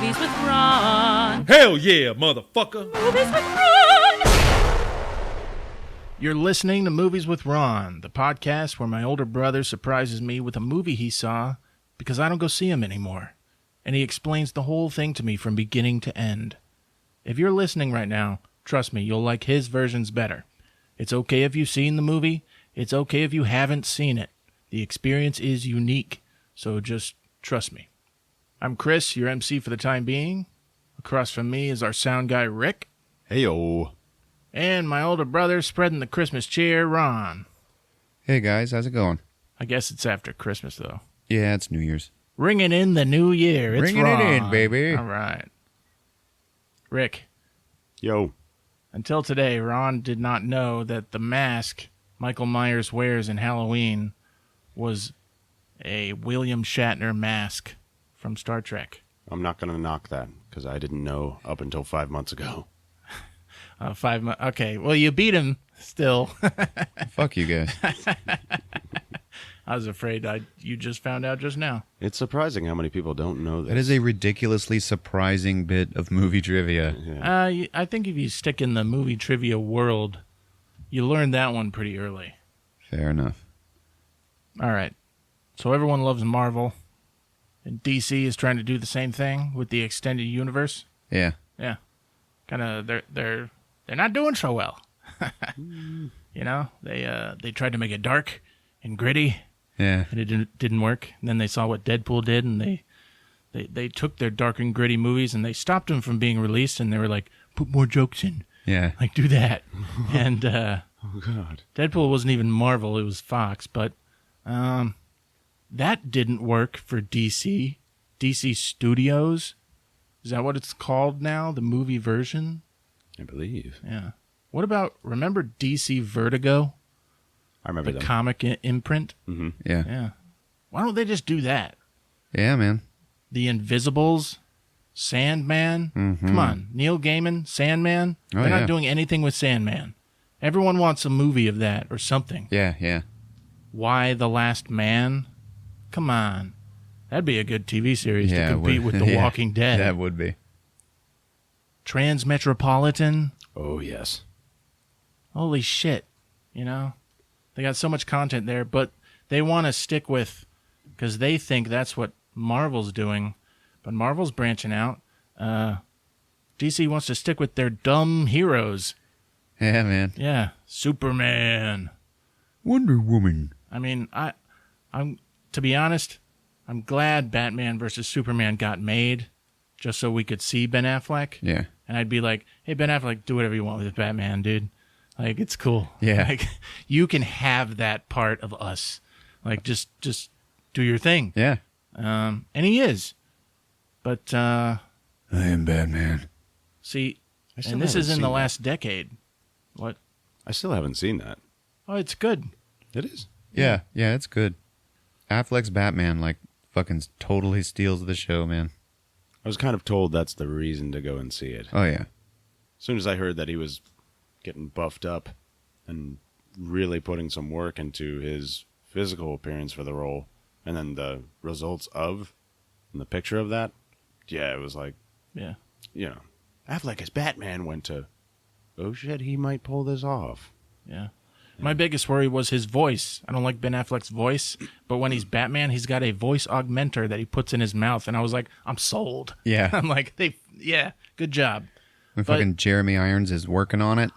Movies with Ron. Hell yeah, motherfucker. Movies with Ron. You're listening to Movies with Ron, the podcast where my older brother surprises me with a movie he saw because I don't go see him anymore. And he explains the whole thing to me from beginning to end. If you're listening right now, trust me, you'll like his versions better. It's okay if you've seen the movie. It's okay if you haven't seen it. The experience is unique, so just trust me. I'm Chris, your MC for the time being. Across from me is our sound guy, Rick. Heyo. And my older brother spreading the Christmas cheer, Ron. Hey guys, how's it going? I guess it's after Christmas, though. Yeah, it's New Year's. Ringing in the new year. It's Ringing Ron. it in, baby. All right. Rick, Yo. until today, Ron did not know that the mask Michael Myers wears in Halloween was a William Shatner mask from Star Trek. I'm not going to knock that because I didn't know up until 5 months ago. 5 months. Okay, well, you beat him still. Fuck you guys. I was afraid you just found out just now. It's surprising how many people don't know this. That is a ridiculously surprising bit of movie trivia. Yeah. I think if you stick in the movie trivia world, you learn that one pretty early. Fair enough. All right. So everyone loves Marvel, and DC is trying to do the same thing with the extended universe. Yeah. Yeah. Kind of they're not doing so well. You know, they tried to make it dark and gritty, Yeah. and it didn't work. And then they saw what Deadpool did, and they took their dark and gritty movies and they stopped them from being released, and they were like, put more jokes in. Yeah. Like, do that. And Oh, God. Deadpool wasn't even Marvel, it was Fox, but that didn't work for DC. DC Studios. Is that what it's called now? The movie version? I believe. Yeah. What about, remember DC Vertigo? I remember The them. comic imprint? Mm-hmm. Yeah. Yeah. Why don't they just do that? Yeah, man. The Invisibles? Sandman? Mhm. Come on. Neil Gaiman? Sandman? Oh, They're yeah. not doing anything with Sandman. Everyone wants a movie of that or something. Yeah, yeah. Why the Last Man? Come on. That'd be a good TV series Yeah, to it compete would. with The Yeah, Walking Dead. That would be. Transmetropolitan? Oh, yes. Holy shit. You know? They got so much content there, but they want to stick with, because they think that's what Marvel's doing, but Marvel's branching out. DC wants to stick with their dumb heroes. Yeah, man. Yeah. Superman. Wonder Woman. I mean, I'm to be honest, I'm glad Batman versus Superman got made just so we could see Ben Affleck. Yeah. And I'd be like, hey, Ben Affleck, do whatever you want with Batman, dude. Like, it's cool. Yeah. Like, you can have that part of us. Like, just do your thing. Yeah. And he is. But, I am Batman. see, I still and this haven't is in seen the that. last decade. What? I still haven't seen that. Oh, it's good. It is. Yeah, yeah, it's good. Affleck's Batman, like, fucking totally steals the show, man. I was kind of told that's the reason to go and see it. Oh, yeah. As soon as I heard that he was getting buffed up and really putting some work into his physical appearance for the role, and then the results of and the picture of that, yeah, it was like, Yeah. you know, Affleck as Batman went to, oh shit, he might pull this off. Yeah. My biggest worry was his voice. I don't like Ben Affleck's voice, but when he's Batman, he's got a voice augmenter that he puts in his mouth, and I was like, I'm sold. Yeah. I'm like, yeah, good job. When But- fucking Jeremy Irons is working on it,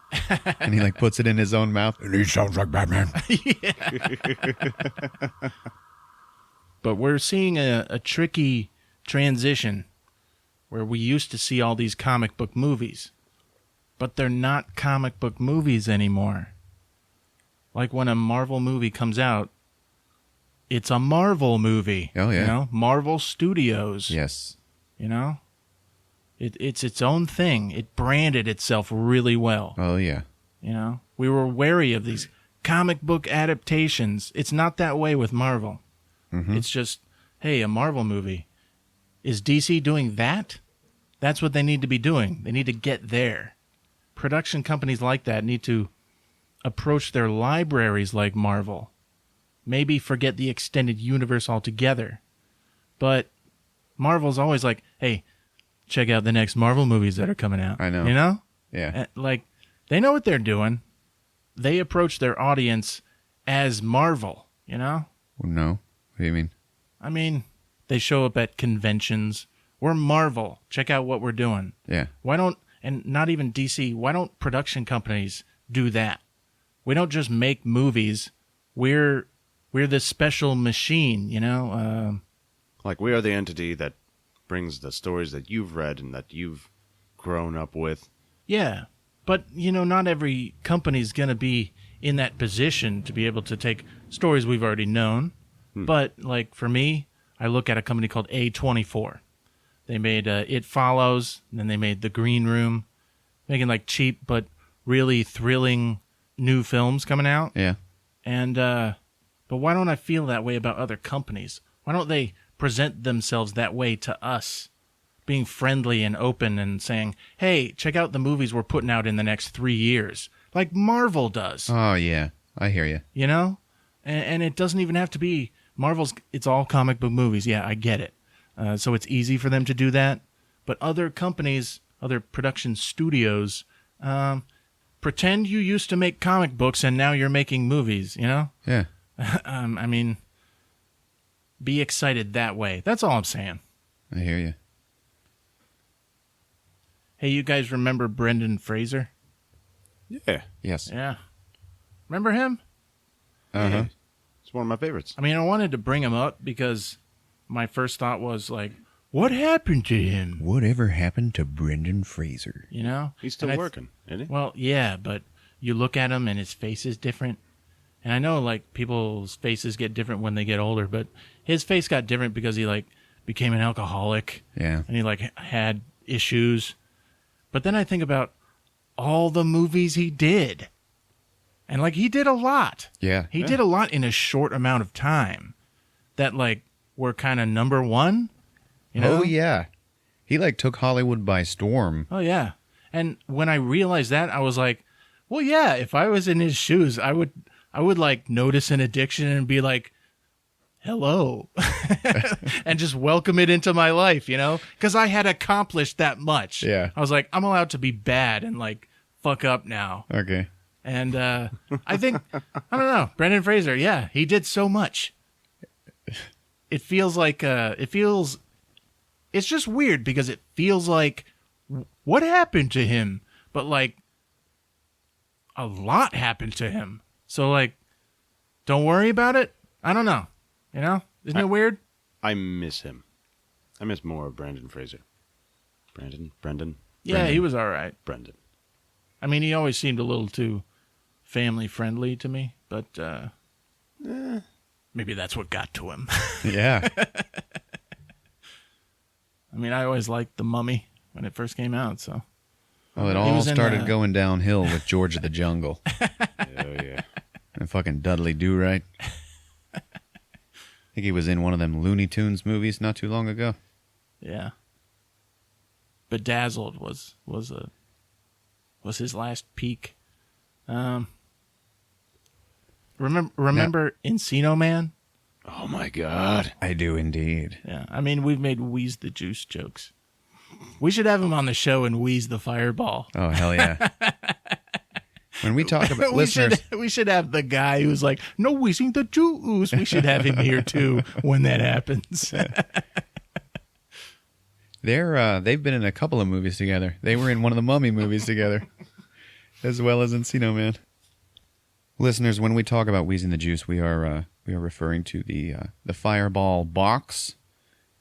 and he, like, puts it in his own mouth, and he sounds like Batman. But we're seeing a tricky transition where we used to see all these comic book movies, but they're not comic book movies anymore. Like when a Marvel movie comes out, it's a Marvel movie. Oh, yeah. You know, Marvel Studios. Yes. You know? It's its own thing. It branded itself really well. Oh, yeah. You know? We were wary of these comic book adaptations. It's not that way with Marvel. Mm-hmm. It's just, hey, a Marvel movie. Is DC doing that? That's what they need to be doing. They need to get there. Production companies like that need to approach their libraries like Marvel. Maybe forget the extended universe altogether. But Marvel's always like, hey, check out the next Marvel movies that are coming out. I know. You know? Yeah. Like, they know what they're doing. They approach their audience as Marvel, you know? No. What do you mean? I mean, they show up at conventions. We're Marvel. Check out what we're doing. Yeah. Why don't, and not even DC, why don't production companies do that? We don't just make movies. We're this special machine, you know? Like, we are the entity that brings the stories that you've read and that you've grown up with. Yeah. But, you know, not every company's going to be in that position to be able to take stories we've already known. But, like, for me, I look at a company called A24. They made It Follows, and then they made The Green Room, making, like, cheap but really thrilling new films coming out. Yeah. And, but why don't I feel that way about other companies? Why don't they present themselves that way to us? Being friendly and open and saying, hey, check out the movies we're putting out in the next 3 years. Like Marvel does. Oh, yeah. I hear you. You know? And it doesn't even have to be Marvel's, it's all comic book movies. Yeah, I get it. So it's easy for them to do that. But other companies, other production studios, pretend you used to make comic books and now you're making movies, you know? Yeah. I mean, be excited that way. That's all I'm saying. I hear you. Hey, you guys remember Brendan Fraser? Yeah. Yes. Yeah. Remember him? Uh-huh. Yeah. It's one of my favorites. I mean, I wanted to bring him up because my first thought was like, what happened to him? Whatever happened to Brendan Fraser? You know? He's still And working, isn't he? Well, yeah, but you look at him and his face is different. And I know, like, people's faces get different when they get older, but his face got different because he, like, became an alcoholic. Yeah. And he, like, had issues. But then I think about all the movies he did. And, like, he did a lot. Yeah. He did a lot in a short amount of time that, like, were kind of number one. You know? Oh, yeah. He, like, took Hollywood by storm. Oh, yeah. And when I realized that, I was like, well, yeah, if I was in his shoes, I would like, notice an addiction and be like, hello. And just welcome it into my life, you know? Because I had accomplished that much. Yeah. I was like, I'm allowed to be bad and, like, fuck up now. Okay. And I think, I don't know, Brendan Fraser, yeah, he did so much. It feels like, it's just weird because it feels like, what happened to him? But, like, a lot happened to him. So, like, don't worry about it. I don't know. You know? Isn't it weird? I miss him. I miss more of Brandon Fraser. Brendan. Yeah, he was all right. Brendan. I mean, he always seemed a little too family friendly to me, but maybe that's what got to him. Yeah. I mean, I always liked The Mummy when it first came out, so. Well, it He all was in, started going downhill with George of the Jungle. Oh, yeah. And fucking Dudley Do-Right. I think he was in one of them Looney Tunes movies not too long ago. Yeah. Bedazzled was his last peak. Remember Encino Man? Oh, my God. I do indeed. Yeah. I mean, we've made Wheeze the Juice jokes. We should have him on the show and Wheeze the Fireball. Oh, hell yeah. When we talk about we listeners, should have the guy who's like, no wheezing the juice. We should have him here too when that happens. they've been in a couple of movies together. They were in one of the Mummy movies together, as well as Encino Man. Listeners, when we talk about wheezing the juice, we are referring to the Fireball box.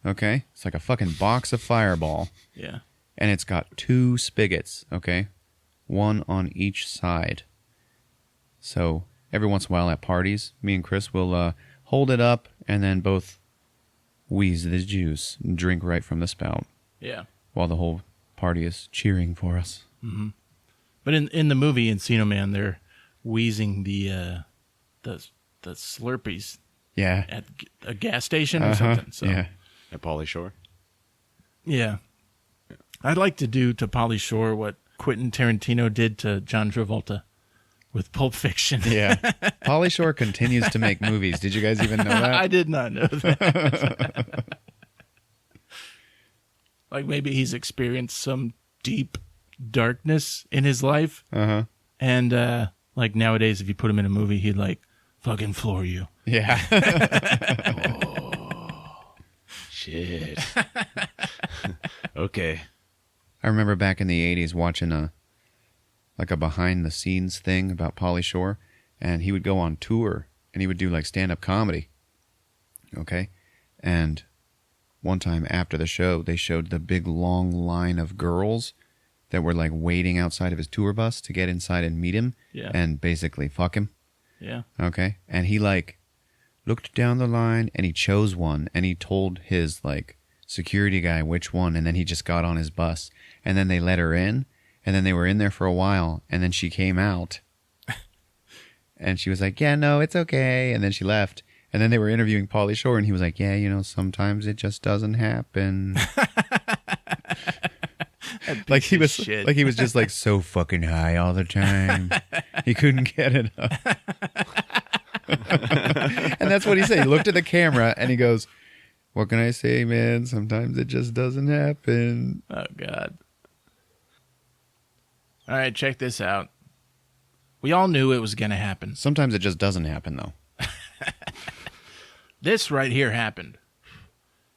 Okay, it's like a fucking box of Fireball. Yeah. And it's got 2 spigots, okay? One on each side. So every once in a while at parties, me and Chris will hold it up and then both wheeze the juice and drink right from the spout Yeah. while the whole party is cheering for us. Mm-hmm. But in the movie Encino Man, they're wheezing the Slurpees Yeah. at a gas station or something. So Yeah. At Pauly Shore. yeah. I'd like to do to Pauly Shore what Quentin Tarantino did to John Travolta with Pulp Fiction. Yeah. Pauly Shore continues to make movies. Did you guys even know that? I did not know that. Like maybe he's experienced some deep darkness in his life. Uh-huh. And like nowadays, if you put him in a movie, he'd like fucking floor you. Yeah. Shit. Okay. I remember back in the 80s watching a behind the scenes thing about Pauly Shore, and he would go on tour and he would do like stand-up comedy. Okay? And one time after the show, they showed the big long line of girls that were like waiting outside of his tour bus to get inside and meet him and basically fuck him. Yeah. Okay? And he like looked down the line and he chose one and he told his like security guy which one, and then he just got on his bus and then they let her in, and then they were in there for a while, and then she came out and she was like, yeah, no, it's okay, and then she left, and then they were interviewing Pauly Shore and he was like, yeah, you know, sometimes it just doesn't happen. Like he was just like so fucking high all the time. He couldn't get it up. And that's what he said. He looked at the camera and he goes, what can I say, man? Sometimes it just doesn't happen. Oh, God. All right, check this out. We all knew it was going to happen. Sometimes it just doesn't happen, though. This right here happened.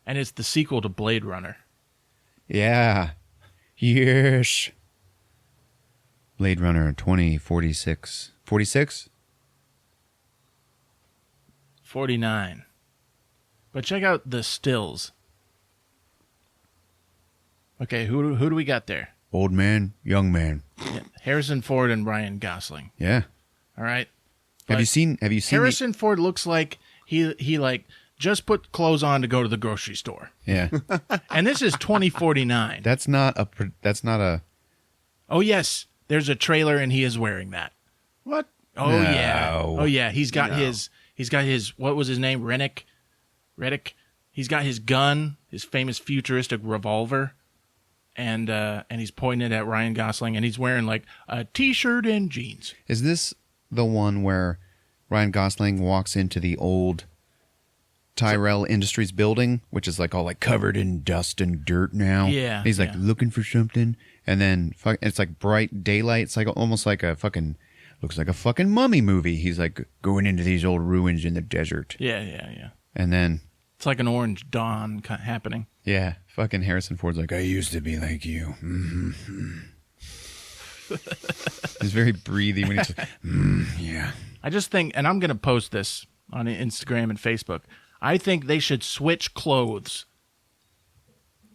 And it's the sequel to Blade Runner. Yeah. Yes. Blade Runner 2046. 46? 49. But check out the stills. Okay, who do we got there? Old man, young man. Yeah, Harrison Ford and Ryan Gosling. Yeah. All right. Have you seen Harrison Ford looks like he like just put clothes on to go to the grocery store. Yeah. And this is 2049. That's not a Oh yes, there's a trailer and he is wearing that. What? Oh No. yeah. Oh yeah, he's got No. his what was his name? Reddick. He's got his gun, his famous futuristic revolver, and he's pointing it at Ryan Gosling, and he's wearing like a t-shirt and jeans. Is this the one where Ryan Gosling walks into the old Tyrell Industries building, which is like all like covered in dust and dirt now? Yeah, He's like yeah. looking for something, and then it's like bright daylight. It's like almost like a fucking looks like a fucking mummy movie. He's like going into these old ruins in the desert, Yeah. and then It's like an Orange Dawn happening. yeah, fucking Harrison Ford's like, I used to be like you. He's very breathy when he's like, yeah. I just think, and I'm going to post this on Instagram and Facebook, I think they should switch clothes.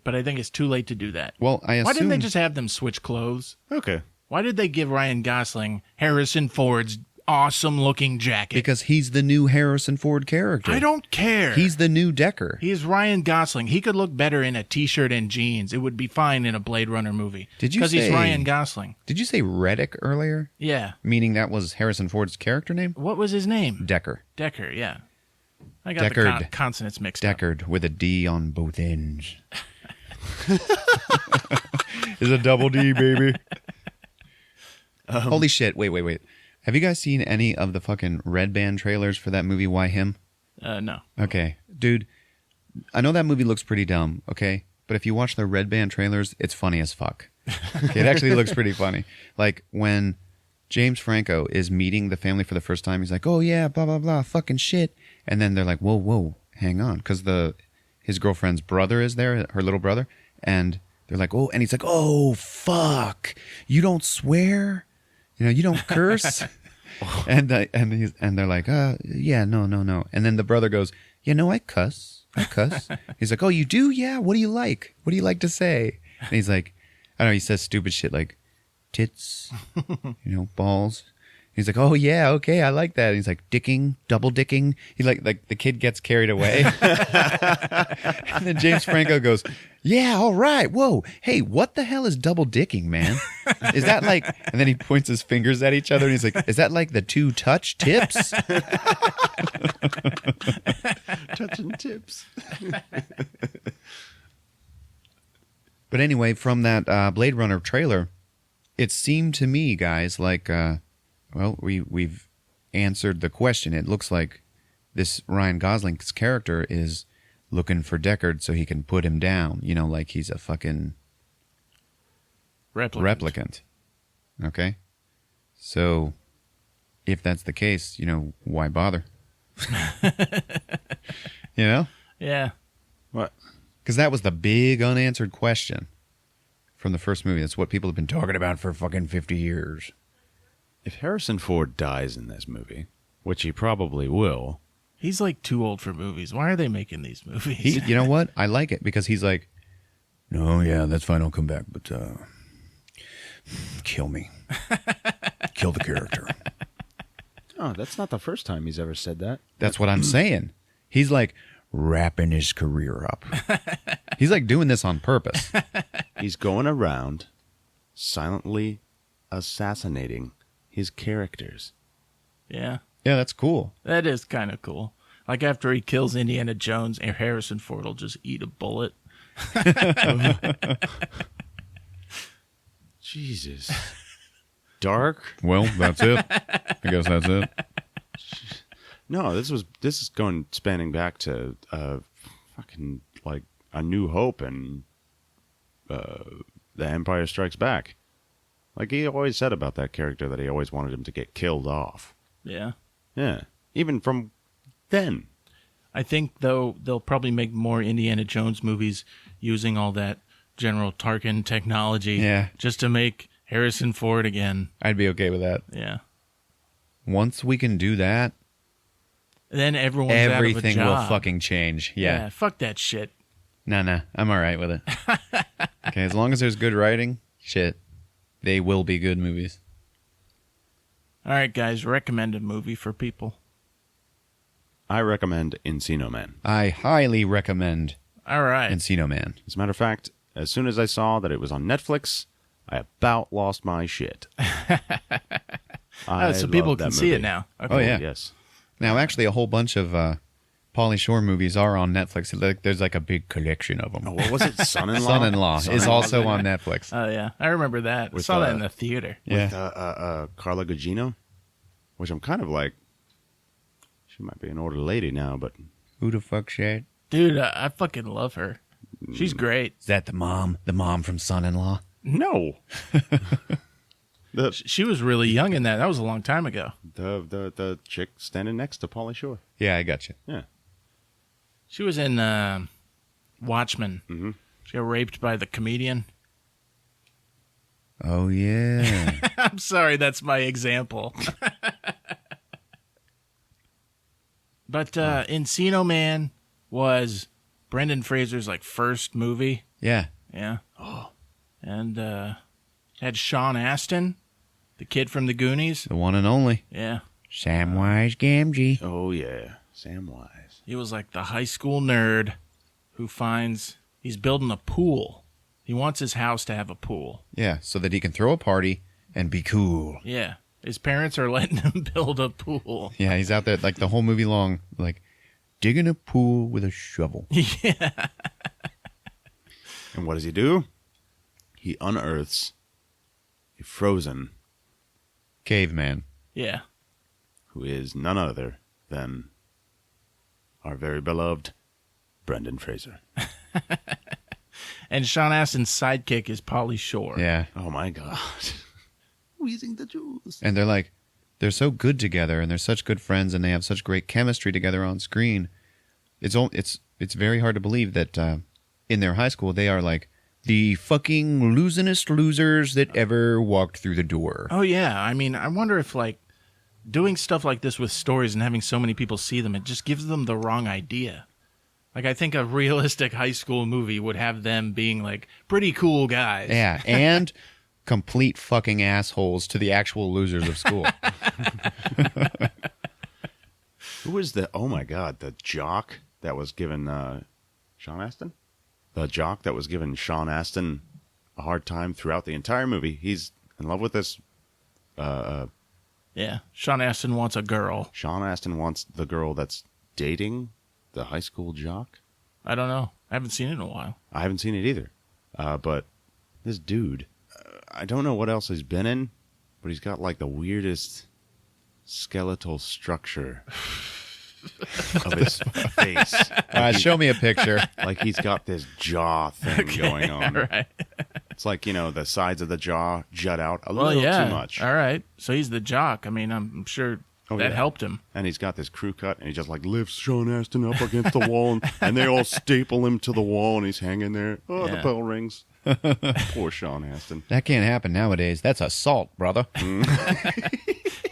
But I think it's too late to do that. Well, I assume Why didn't they just have them switch clothes? Okay. Why did they give Ryan Gosling Harrison Ford's awesome-looking jacket? because he's the new Harrison Ford character. I don't care. He's the new Decker. He is Ryan Gosling. He could look better in a T-shirt and jeans. It would be fine in a Blade Runner movie. Did you Because he's say- Ryan Gosling. Did you say Reddick earlier? Yeah. Meaning that was Harrison Ford's character name? What was his name? Decker. Decker, yeah. I got the Deckard. consonants mixed up. Deckard with a D on both ends. Is a double D, baby. Holy shit. Wait. Have you guys seen any of the fucking Red Band trailers for that movie, Why Him? No. Okay. Dude, I know that movie looks pretty dumb, okay? But if you watch the Red Band trailers, it's funny as fuck. Okay, it actually looks pretty funny. Like when James Franco is meeting the family for the first time, he's like, oh yeah, blah, blah, blah, fucking shit. And then they're like, whoa, hang on. Because his girlfriend's brother is there, her little brother. And they're like, oh, and he's like, oh, fuck. You don't swear? You know, you don't curse? And they're like, yeah, no. And then the brother goes, yeah, no, I cuss. He's like, oh, you do? Yeah. What do you like? What do you like to say? And he's like, I don't know. He says stupid shit like tits, balls. He's like, oh yeah, okay, I like that. And he's like, dicking, double dicking. He like the kid gets carried away. And then James Franco goes, yeah, all right. Whoa, hey, what the hell is double dicking, man? Is that like? And then he points his fingers at each other, and he's like, is that like the two touch tips? Touching tips. But anyway, from that Blade Runner trailer, it seemed to me, guys, like, we've answered the question. It looks like this Ryan Gosling's character is looking for Deckard so he can put him down, like he's a fucking replicant. Okay? So, if that's the case, why bother? Yeah. What? Because that was the big unanswered question from the first movie. That's what people have been talking about for fucking 50 years. If Harrison Ford dies in this movie, which he probably will, He's like too old for movies. Why are they making these movies? You know what? I like it because he's like, no, yeah, that's fine. I'll come back, but kill me. Kill the character. oh, that's not the first time he's ever said that. That's what I'm saying. He's like wrapping his career up. He's like doing this on purpose. He's going around silently assassinating his characters. Yeah. Yeah, that's cool. That is kind of cool. Like after he kills Indiana Jones, Harrison Ford will just eat a bullet. Jesus. Dark? Well, that's it. I guess that's it. No, this is spanning back to fucking like A New Hope and The Empire Strikes Back. Like he always said about that character that he always wanted him to get killed off. Yeah. Yeah. Even from then. I think, though, they'll probably make more Indiana Jones movies using all that General Tarkin technology just to make Harrison Ford again. I'd be okay with that. Yeah. Once we can do that, then everything everything will fucking change. Yeah. Fuck that shit. Nah. I'm all right with it. Okay, as long as there's good writing, they will be good movies. All right, guys, recommend a movie for people. I recommend Encino Man. I highly recommend All right. Encino Man. As a matter of fact, as soon as I saw that it was on Netflix, I about lost my shit. So people can see it now. Okay. Oh, yeah. Yes. Now, actually, a whole bunch of Pauly Shore movies are on Netflix. There's like a big collection of them. Oh, what was it? Son-in-Law? Son-in-Law is also on Netflix. Oh, yeah. I remember that. I With, saw that in the theater. Yeah. With Carla Gugino, which I'm kind of like, she might be an older lady now, but Who the fuck shit? Dude, I fucking love her. She's great. Is that the mom? The mom from Son-in-Law? no. She was really young in that. That was a long time ago. The chick standing next to Pauly Shore. Yeah, I got you. Yeah. She was in Watchmen. Mm-hmm. She got raped by the comedian. Oh, yeah. I'm sorry, that's my example. But Encino Man was Brendan Fraser's first movie. Yeah. Yeah. Oh. And had Sean Astin, the kid from the Goonies. The one and only. Yeah. Samwise Gamgee. Oh, yeah. Samwise. He was like the high school nerd who finds he's building a pool. He wants his house to have a pool. Yeah, so that he can throw a party and be cool. Yeah. His parents are letting him build a pool. Yeah, he's out there like the whole movie long, like digging a pool with a shovel. Yeah. And what does he do? He unearths a frozen Caveman. Yeah. who is none other than our very beloved Brendan Fraser. And Sean Astin's sidekick is Pauly Shore. Yeah. Oh my God. Wheezing the juice. And they're so good together and they're such good friends and they have such great chemistry together on screen. It's very hard to believe that in their high school they are like the fucking losinest losers that ever walked through the door. Oh, yeah. I mean, I wonder if, doing stuff like this with stories and having so many people see them, it just gives them the wrong idea. I think a realistic high school movie would have them being, pretty cool guys. Yeah, and complete fucking assholes to the actual losers of school. Who was the jock that was given Sean Astin? The jock that was giving Sean Astin a hard time throughout the entire movie. He's in love with this. Yeah. Sean Astin wants a girl. Sean Astin wants the girl that's dating the high school jock. I don't know. I haven't seen it in a while. I haven't seen it either. But this dude, I don't know what else he's been in, but he's got the weirdest skeletal structure of his face. All right, show me a picture. Like he's got this jaw thing going on. Right. It's like, the sides of the jaw jut out a Well, little yeah. too much. All right. So he's the jock. I mean, I'm sure that yeah. helped him. And he's got this crew cut, and he just like lifts Sean Astin up against the wall, and they all staple him to the wall, and he's hanging there. Oh, Yeah. the bell rings. Poor Sean Astin. That can't happen nowadays. That's assault, brother.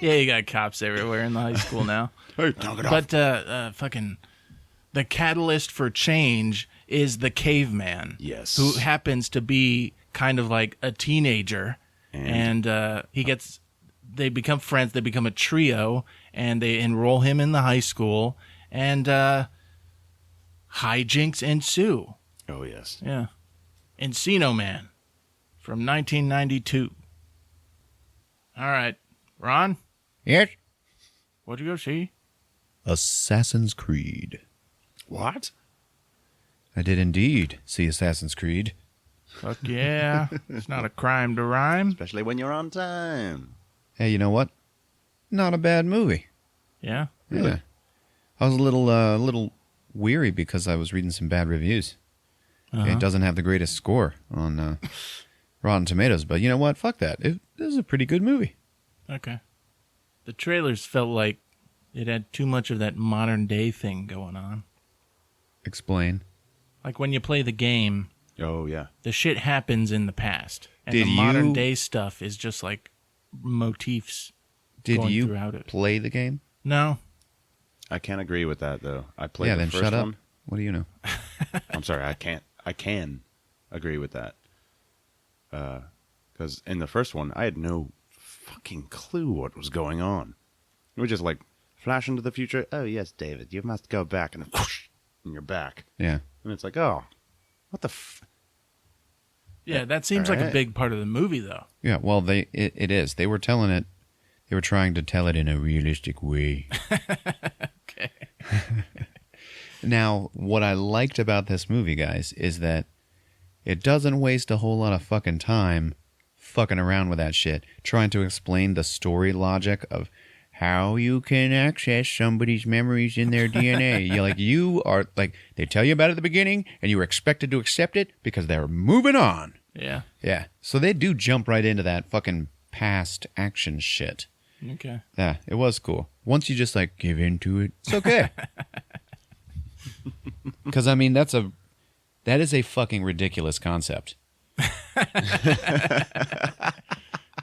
Yeah, you got cops everywhere in the high school now. Hey, knock it off. But fucking the catalyst for change is the caveman. Yes. Who happens to be kind of like a teenager, and they become friends. They become a trio, and they enroll him in the high school, and hijinks ensue. Oh, yes. Yeah. Encino Man from 1992. All right. Ron, Yes. what'd you go see? Assassin's Creed. What? I did indeed see Assassin's Creed. Fuck yeah. It's not a crime to rhyme. Especially when you're on time. Hey, you know what? Not a bad movie. Yeah. Yeah. I was a little weary because I was reading some bad reviews. It doesn't have the greatest score on Rotten Tomatoes, but you know what? Fuck that. It is a pretty good movie. Okay. The trailers felt like it had too much of that modern day thing going on. Explain. Like when you play the game, Oh, yeah. the shit happens in the past. And Did the modern you- day stuff is just like motifs. Did Going you throughout it. play the game? No. I can't agree with that, though. I played Yeah, the then first shut up. one. What do you know? I'm sorry, I can agree with that. Because in the first one, I had no fucking clue what was going on. It was just like, flash into the future. Oh, yes, David, you must go back. And then whoosh, and you're back. Yeah. And it's like, oh, what the Yeah, that seems like a Alright. big part of the movie, though. Yeah, well, it is. They were telling it. They were trying to tell it in a realistic way. Okay. Now, what I liked about this movie, guys, is that it doesn't waste a whole lot of fucking time fucking around with that shit, trying to explain the story logic of how you can access somebody's memories in their DNA. They tell you about it at the beginning, and you were expected to accept it because they're moving on. Yeah. Yeah. So they do jump right into that fucking past action shit. Okay. Yeah, it was cool. Once you just like give into it, it's okay. Because I mean, that is a fucking ridiculous concept.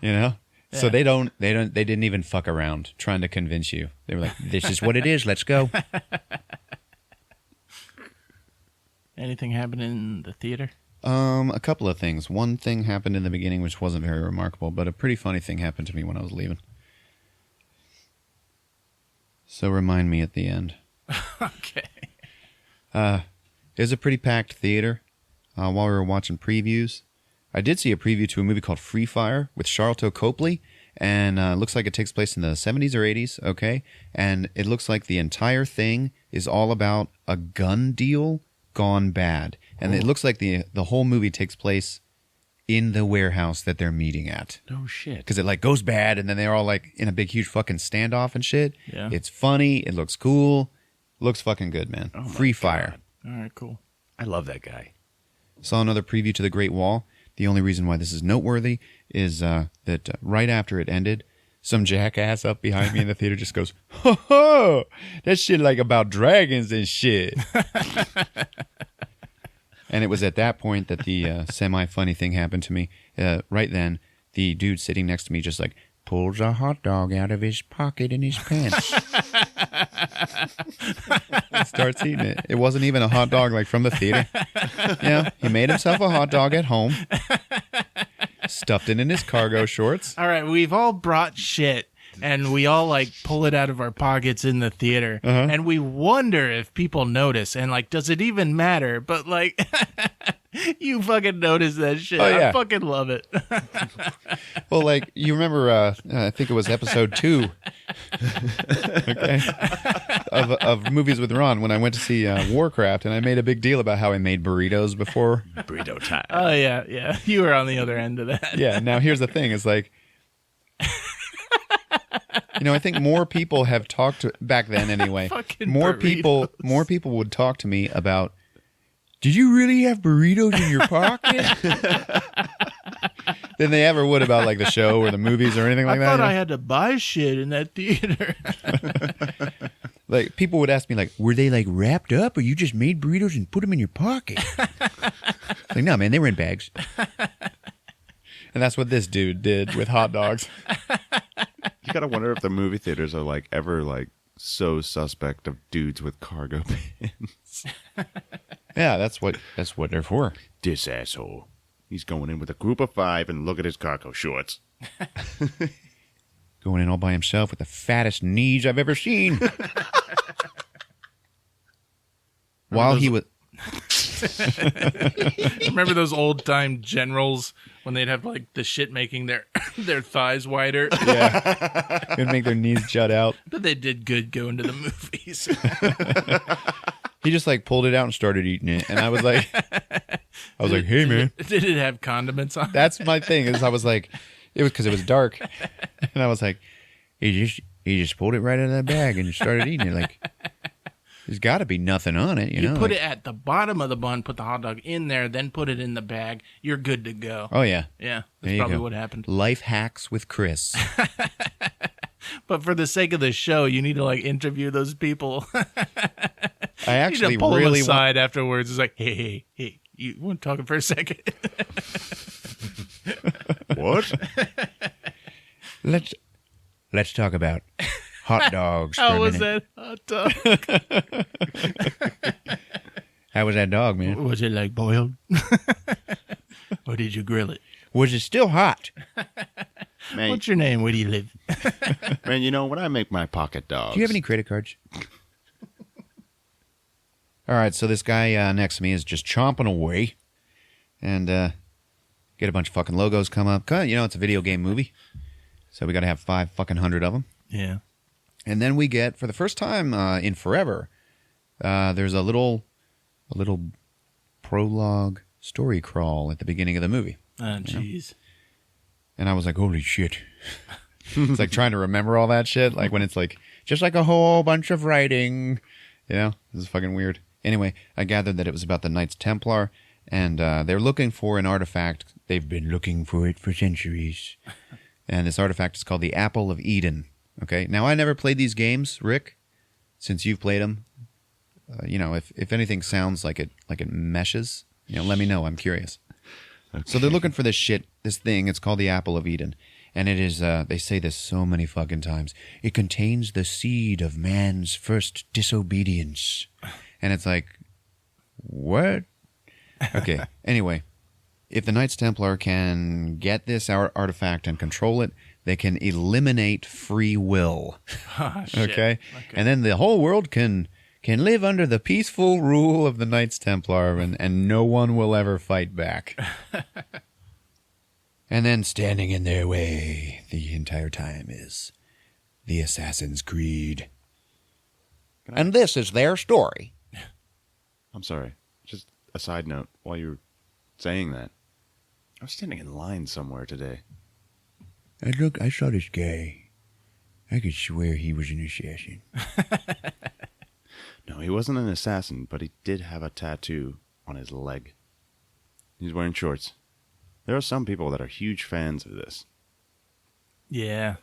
You know. So Yeah. they didn't even fuck around trying to convince you. They were like, "This is what it is. Let's go." Anything happen in the theater? A couple of things. One thing happened in the beginning which wasn't very remarkable, but a pretty funny thing happened to me when I was leaving. So remind me at the end. Okay. It was a pretty packed theater while we were watching previews. I did see a preview to a movie called Free Fire with Charlton Copley, and it looks like it takes place in the 70s or 80s, okay? And it looks like the entire thing is all about a gun deal gone bad. And it looks like the whole movie takes place in the warehouse that they're meeting at. No shit. Because it like goes bad, and then they're all like in a big huge fucking standoff and shit. Yeah. It's funny. It looks cool. Looks fucking good, man. Oh my Free Fire. All right, cool. I love that guy. Saw another preview to The Great Wall. The only reason why this is noteworthy is that right after it ended, some jackass up behind me in the theater just goes, "Ho ho! That shit like about dragons and shit." And it was at that point that the semi-funny thing happened to me. Right then, the dude sitting next to me just like pulls a hot dog out of his pocket in his pants. And starts eating it. It wasn't even a hot dog like from the theater. Yeah, he made himself a hot dog at home, stuffed it in his cargo shorts. All right, we've all brought shit, and we all like pull it out of our pockets in the theater, and we wonder if people notice, and like, does it even matter? But like, you fucking notice that shit. Oh, yeah. I fucking love it. Well, like, you remember, I think it was episode 2, okay, of Movies with Ron, when I went to see Warcraft, and I made a big deal about how I made burritos before. Burrito time. Oh yeah, you were on the other end of that. Yeah, now here's the thing. It's like, I think more people have talked to back then anyway. Fucking More people would talk to me about, did you really have burritos in your pocket? Than they ever would about like the show or the movies or anything like I that. thought I had to buy shit in that theater. Like people would ask me like, were they like wrapped up or you just made burritos and put them in your pocket? Like, no, man, they were in bags. And that's what this dude did with hot dogs. You gotta wonder if the movie theaters are like ever like so suspect of dudes with cargo pants. Yeah, that's what they're for. This asshole. He's going in with a group of 5 and look at his cargo shorts. Going in all by himself with the fattest knees I've ever seen. While he was... Remember those old time generals when they'd have like the shit making their thighs wider? Yeah. Gonna make their knees jut out. But they did good going to the movies. He just like pulled it out and started eating it. And I was like, hey man. Did it have condiments on it? That's my thing is I was like, it was because it was dark. And I was like, he just pulled it right out of that bag and started eating it. Like, there's got to be nothing on it, you know? Put like, it at the bottom of the bun, put the hot dog in there, then put it in the bag. You're good to go. Oh, yeah. Yeah, There that's you probably go. what happened. Life hacks with Chris. But for the sake of the show, you need to like interview those people. I You actually need to pull them really aside afterwards. It's like, hey, you want to talk for a second? What? Let's talk about hot dogs for How a was minute. that hot dog? How was that dog, man? Was it like boiled? Or did you grill it? Was it still hot? Man, What's your name? Where do you live? man, when I make my pocket dogs... Do you have any credit cards? All right, so this guy next to me is just chomping away. And get a bunch of fucking logos come up. It's a video game movie. So we got to have 500 of them. Yeah. And then we get, for the first time in forever, there's a little prologue story crawl at the beginning of the movie. Oh, jeez. And I was like, holy shit. It's like trying to remember all that shit. Like when it's like, just like a whole bunch of writing. This is fucking weird. Anyway, I gathered that it was about the Knights Templar. And they're looking for an artifact. They've been looking for it for centuries. And this artifact is called the Apple of Eden. Okay. Now, I never played these games, Rick, since you've played them. If anything sounds like it meshes, let me know. I'm curious. Okay. So they're looking for this thing. It's called the Apple of Eden. And it is, they say this so many fucking times. It contains the seed of man's first disobedience. And it's like, what? Okay. Anyway, if the Knights Templar can get this artifact and control it, they can eliminate free will. Oh, shit. Okay? And then the whole world can live under the peaceful rule of the Knights Templar, and no one will ever fight back. And then standing in their way the entire time is the Assassin's Creed. And this is their story. I'm sorry. Just a side note while you were saying that. I was standing in line somewhere today. And look, I saw this guy. I could swear he was an assassin. No, he wasn't an assassin, but he did have a tattoo on his leg. He's wearing shorts. There are some people that are huge fans of this. Yeah.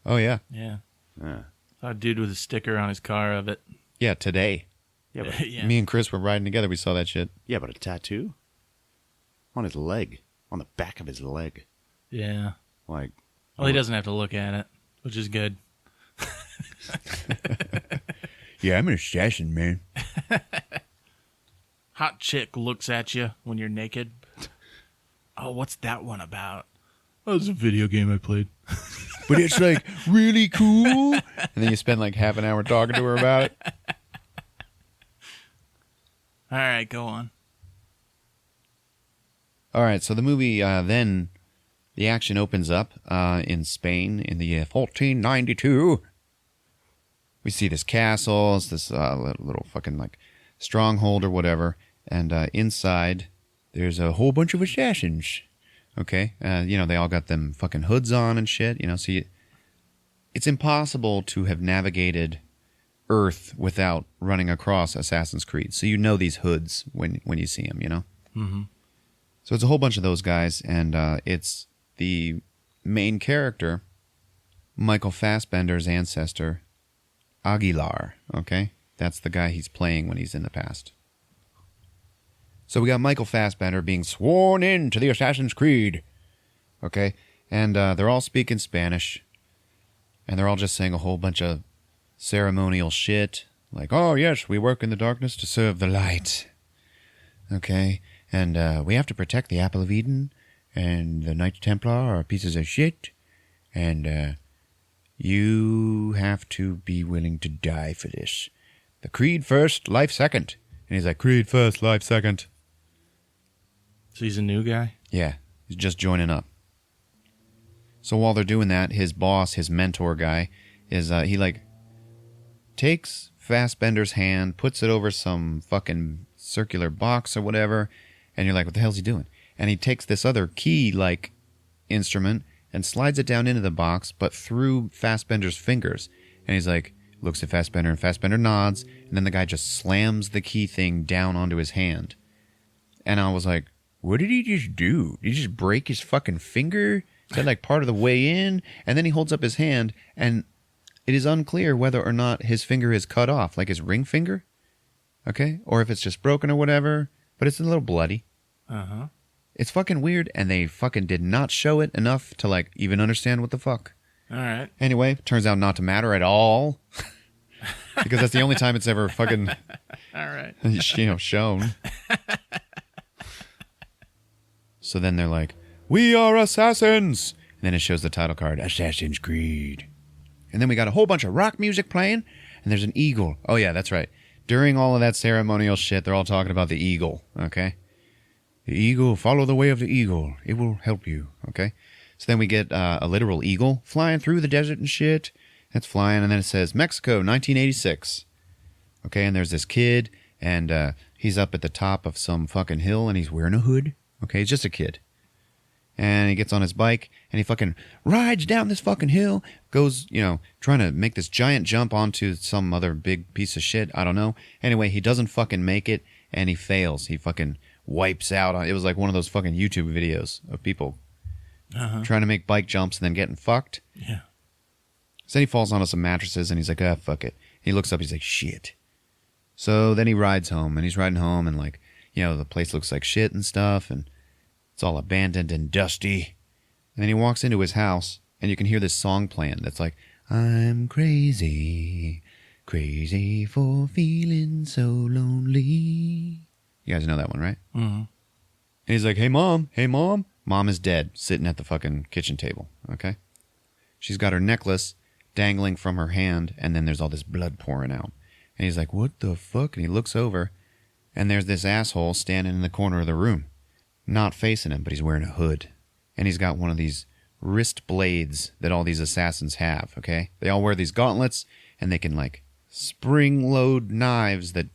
Oh, yeah. Yeah. Yeah. Saw a dude with a sticker on his car of it. Yeah, today. Yeah, but, Yeah. Me and Chris were riding together. We saw that shit. yeah, but a tattoo? On his leg. On the back of his leg. Yeah. Like, Well, he doesn't have to look at it, which is good. Yeah, I'm an assassin, man. Hot chick looks at you when you're naked. Oh, what's that one about? Oh, it's a video game I played. But it's like really cool. And then you spend like half an hour talking to her about it. All right, go on. All right, so the movie then, the action opens up in Spain in the year 1492. We see this castle, it's this little fucking like stronghold or whatever, and inside there's a whole bunch of assassins. Okay, they all got them fucking hoods on and shit. So it's impossible to have navigated Earth without running across Assassin's Creed. So you know these hoods when you see them, you know? Mm-hmm. So it's a whole bunch of those guys, and it's the main character, Michael Fassbender's ancestor, Aguilar, okay? That's the guy he's playing when he's in the past. So we got Michael Fassbender being sworn in to the Assassin's Creed, okay? And they're all speaking Spanish, and they're all just saying a whole bunch of ceremonial shit, like, oh, yes, we work in the darkness to serve the light, okay? And we have to protect the Apple of Eden, and the Knights Templar are pieces of shit, and you have to be willing to die for this. The creed first, life second. And he's like, creed first, life second. So he's a new guy? Yeah, he's just joining up. So while they're doing that, his boss, his mentor guy, is he like takes Fassbender's hand, puts it over some fucking circular box or whatever, and you're like, what the hell's he doing? And he takes this other key-like instrument and slides it down into the box, but through Fassbender's fingers. And he's like, looks at Fassbender, and Fassbender nods, and then the guy just slams the key thing down onto his hand. And I was like, what did he just do? Did he just break his fucking finger? Is that like part of the way in? And then he holds up his hand, and it is unclear whether or not his finger is cut off, like his ring finger, okay? Or if it's just broken or whatever, but it's a little bloody. Uh-huh. It's fucking weird, and they fucking did not show it enough to, like, even understand what the fuck. All right. Anyway, turns out not to matter at all. Because that's the only time it's ever fucking, All right. shown. So then they're like, we are assassins! And then it shows the title card, Assassin's Creed. And then we got a whole bunch of rock music playing, and there's an eagle. Oh, yeah, that's right. During all of that ceremonial shit, they're all talking about the eagle, okay? The eagle, follow the way of the eagle. It will help you, okay? So then we get a literal eagle flying through the desert and shit. It's flying, and then it says, Mexico, 1986. Okay, and there's this kid, and he's up at the top of some fucking hill, and he's wearing a hood. Okay, he's just a kid. And he gets on his bike, and he fucking rides down this fucking hill, goes, trying to make this giant jump onto some other big piece of shit. I don't know. Anyway, he doesn't fucking make it, and he fails. He fucking wipes out. It was like one of those fucking YouTube videos of people trying to make bike jumps and then getting fucked. Yeah. So then he falls onto some mattresses, and he's like, fuck it. He looks up, he's like, shit. So then he rides home, and he's riding home, and like, the place looks like shit and stuff, and it's all abandoned and dusty. And then he walks into his house, and you can hear this song playing that's like, I'm crazy, crazy for feeling so lonely. You guys know that one, right? Mm-hmm. And he's like, hey, mom. Mom is dead, sitting at the fucking kitchen table, okay? She's got her necklace dangling from her hand, and then there's all this blood pouring out. And he's like, what the fuck? And he looks over, and there's this asshole standing in the corner of the room. Not facing him, but he's wearing a hood. And he's got one of these wrist blades that all these assassins have, okay? They all wear these gauntlets, and they can, like, spring-load knives that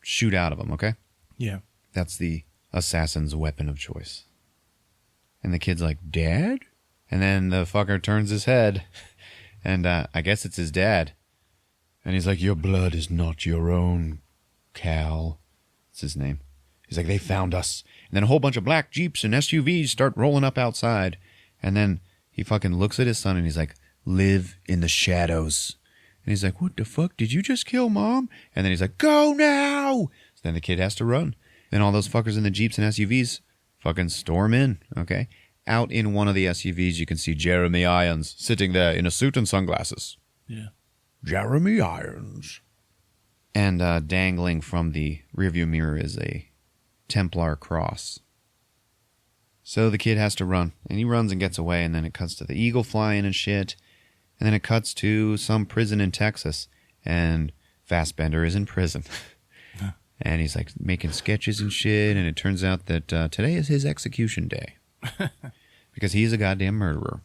shoot out of them, okay? Yeah. That's the assassin's weapon of choice. And the kid's like, Dad? And then the fucker turns his head, and I guess it's his dad. And he's like, your blood is not your own, Cal. That's his name. He's like, they found us. And then a whole bunch of black Jeeps and SUVs start rolling up outside. And then he fucking looks at his son, and he's like, live in the shadows. And he's like, what the fuck? Did you just kill Mom? And then he's like, go now! So then the kid has to run. Then all those fuckers in the Jeeps and SUVs fucking storm in, okay? Out in one of the SUVs, you can see Jeremy Irons sitting there in a suit and sunglasses. Yeah. Jeremy Irons. And dangling from the rearview mirror is a Templar cross. So the kid has to run, and he runs and gets away, and then it cuts to the eagle flying and shit, and then it cuts to some prison in Texas, and Fassbender is in prison. And he's like making sketches and shit, and it turns out that today is his execution day. Because he's a goddamn murderer.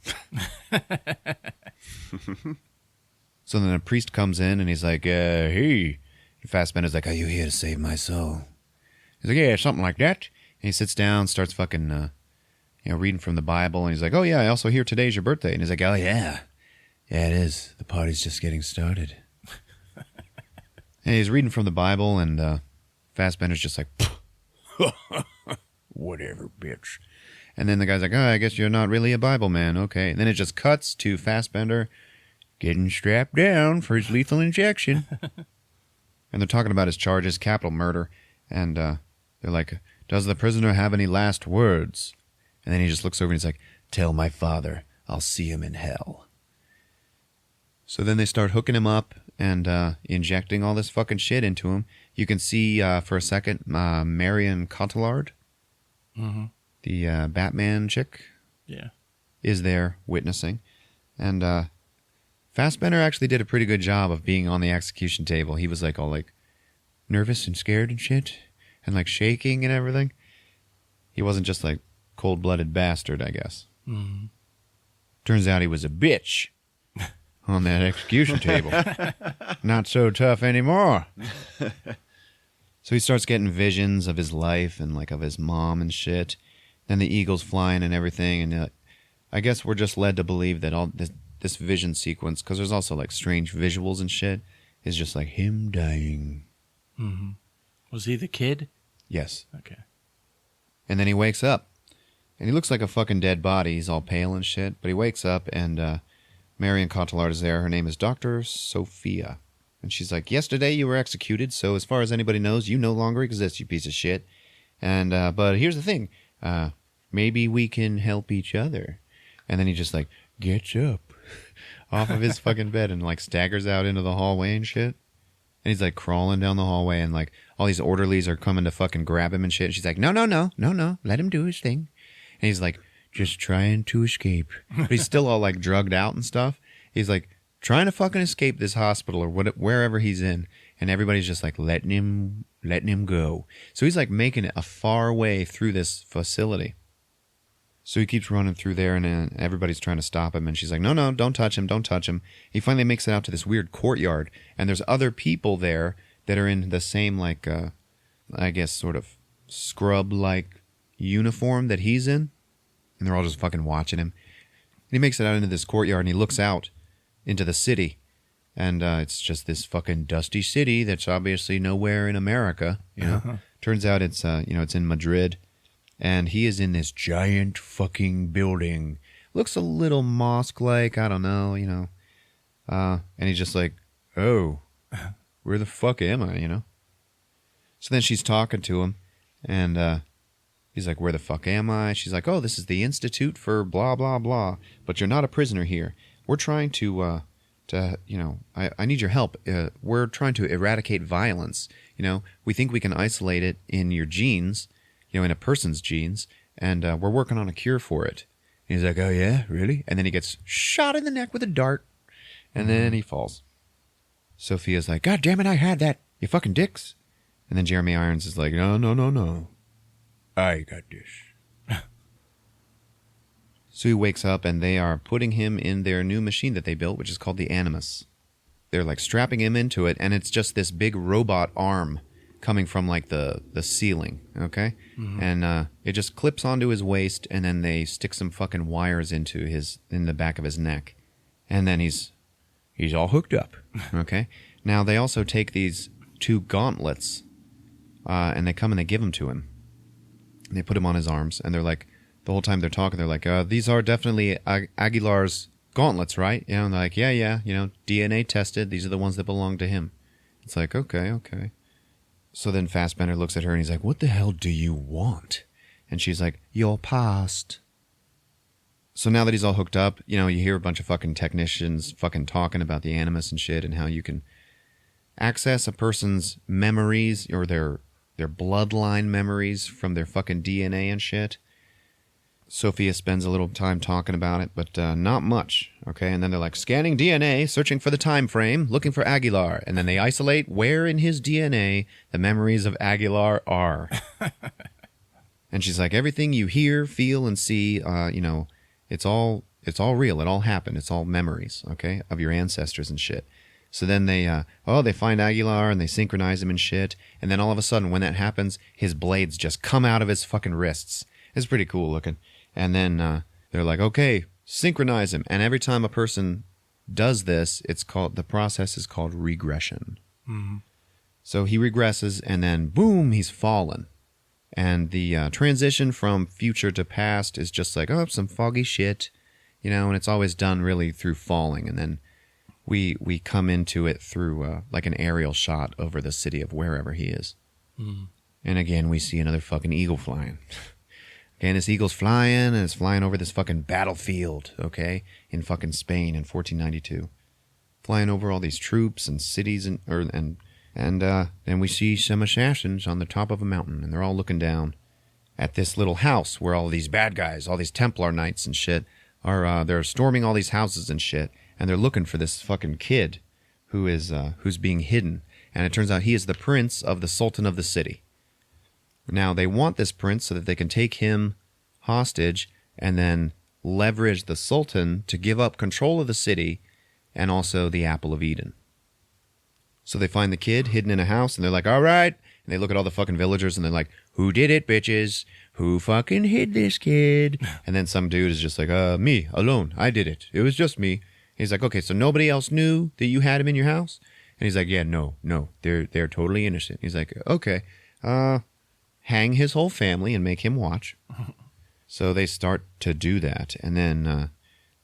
So then a priest comes in, and he's like, hey. And Fassbender's like, are you here to save my soul? He's like, yeah, something like that. And he sits down, starts fucking, reading from the Bible, and he's like, oh yeah, I also hear today's your birthday. And he's like, oh yeah, Yeah, it is. The party's just getting started. And he's reading from the Bible, and Fassbender's just like, whatever, bitch. And then the guy's like, oh, I guess you're not really a Bible man. Okay. And then it just cuts to Fassbender getting strapped down for his lethal injection. And they're talking about his charges, capital murder. And they're like, does the prisoner have any last words? And then he just looks over and he's like, tell my father I'll see him in hell. So then they start hooking him up and injecting all this fucking shit into him. You can see for a second Marion Cotillard, the Batman chick, is there witnessing. And Fassbender actually did a pretty good job of being on the execution table. He was like all like nervous and scared and shit and like shaking and everything. He wasn't just like cold-blooded bastard, I guess. Mm-hmm. Turns out he was a bitch on that execution table. Not so tough anymore. So he starts getting visions of his life and like of his mom and shit. Then the eagle's flying and everything. And I guess we're just led to believe that all this vision sequence, because there's also like strange visuals and shit, is just like him dying. Mm-hmm. Was he the kid? Yes. Okay. And then he wakes up. And he looks like a fucking dead body. He's all pale and shit. But he wakes up and Marion Cotillard is there. Her name is Dr. Sophia. And she's like, yesterday you were executed, so as far as anybody knows, you no longer exist, you piece of shit. And but here's the thing. Maybe we can help each other. And then he just like gets up off of his fucking bed and like staggers out into the hallway and shit. And he's like crawling down the hallway and like all these orderlies are coming to fucking grab him and shit. And she's like, no, let him do his thing. And he's like, just trying to escape. But he's still all like drugged out and stuff. He's like trying to fucking escape this hospital or wherever he's in. And everybody's just like letting him go. So he's like making it a far way through this facility. So he keeps running through there and everybody's trying to stop him. And she's like, no, don't touch him. He finally makes it out to this weird courtyard. And there's other people there that are in the same like, I guess sort of scrub-like uniform that he's in. And they're all just fucking watching him. And he makes it out into this courtyard and he looks out into the city. And it's just this fucking dusty city that's obviously nowhere in America. You know, turns out it's it's in Madrid, and he is in this giant fucking building. Looks a little mosque-like. I don't know. And he's just like, oh, where the fuck am I? So then she's talking to him, and he's like, where the fuck am I? She's like, oh, this is the Institute for blah blah blah, but you're not a prisoner here. We're trying to I need your help. We're trying to eradicate violence. We think we can isolate it in your genes, in a person's genes, and we're working on a cure for it. And he's like, oh yeah, really? And then he gets shot in the neck with a dart, and then he falls. Sophia's like, God damn it, I had that, you fucking dicks. And then Jeremy Irons is like, no. I got this. So he wakes up and they are putting him in their new machine that they built, which is called the Animus. They're like strapping him into it, and it's just this big robot arm coming from like the ceiling, okay? Mm-hmm. And it just clips onto his waist, and then they stick some fucking wires in the back of his neck. And then he's all hooked up, okay? Now they also take these 2 gauntlets, and they come and they give them to him. And they put him on his arms, and they're like, the whole time they're talking, they're like, these are definitely Aguilar's gauntlets, right? And they're like, yeah, DNA tested. These are the ones that belong to him. It's like, okay. So then Fassbender looks at her and he's like, what the hell do you want? And she's like, your past. So now that he's all hooked up, you hear a bunch of fucking technicians fucking talking about the Animus and shit and how you can access a person's memories or their bloodline memories from their fucking DNA and shit. Sophia spends a little time talking about it, but not much, okay? And then they're like, scanning DNA, searching for the time frame, looking for Aguilar. And then they isolate where in his DNA the memories of Aguilar are. And she's like, everything you hear, feel, and see, it's all real. It all happened. It's all memories, okay, of your ancestors and shit. So then they find Aguilar and they synchronize him and shit. And then all of a sudden, when that happens, his blades just come out of his fucking wrists. It's pretty cool looking. And then they're like, okay, synchronize him. And every time a person does this, the process is called regression. So he regresses, and then boom, he's fallen. And the transition from future to past is just like, oh, some foggy shit, and it's always done really through falling. And then we come into it through like an aerial shot over the city of wherever he is. And again, we see another fucking eagle flying. Okay, and this eagle's flying, and it's flying over this fucking battlefield, okay, in fucking Spain in 1492. Flying over all these troops and cities, and then we see some assassins on the top of a mountain, and they're all looking down at this little house where all these bad guys, all these Templar knights and shit, they're storming all these houses and shit, and they're looking for this fucking kid who's being hidden. And it turns out he is the prince of the Sultan of the city. Now, they want this prince so that they can take him hostage and then leverage the Sultan to give up control of the city and also the Apple of Eden. So they find the kid hidden in a house, and they're like, all right. And they look at all the fucking villagers, and they're like, who did it, bitches? Who fucking hid this kid? And then some dude is just like, me, alone. I did it. It was just me. He's like, okay, so nobody else knew that you had him in your house? And he's like, yeah, no, they're totally innocent. He's like, okay, hang his whole family and make him watch. So they start to do that, and then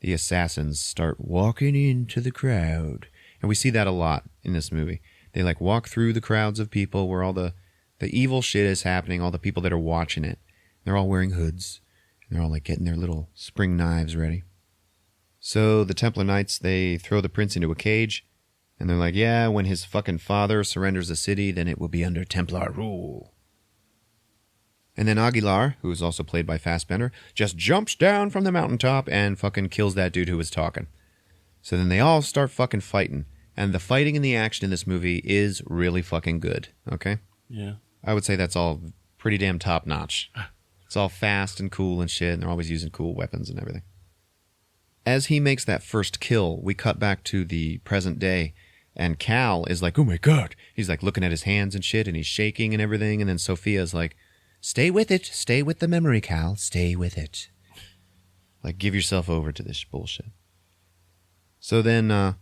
the assassins start walking into the crowd. And we see that a lot in this movie. They like walk through the crowds of people where all the evil shit is happening, all the people that are watching it. They're all wearing hoods, and they're all like getting their little spring knives ready. So the Templar Knights, they throw the prince into a cage, and they're like, yeah, when his fucking father surrenders the city, then it will be under Templar rule. And then Aguilar, who is also played by Fassbender, just jumps down from the mountaintop and fucking kills that dude who was talking. So then they all start fucking fighting. And the fighting and the action in this movie is really fucking good, okay? Yeah. I would say that's all pretty damn top-notch. It's all fast and cool and shit, and they're always using cool weapons and everything. As he makes that first kill, we cut back to the present day, and Cal is like, oh my god! He's like looking at his hands and shit, and he's shaking and everything, and then Sophia's like, stay with it. Stay with the memory, Cal. Stay with it. Like, give yourself over to this bullshit. So then,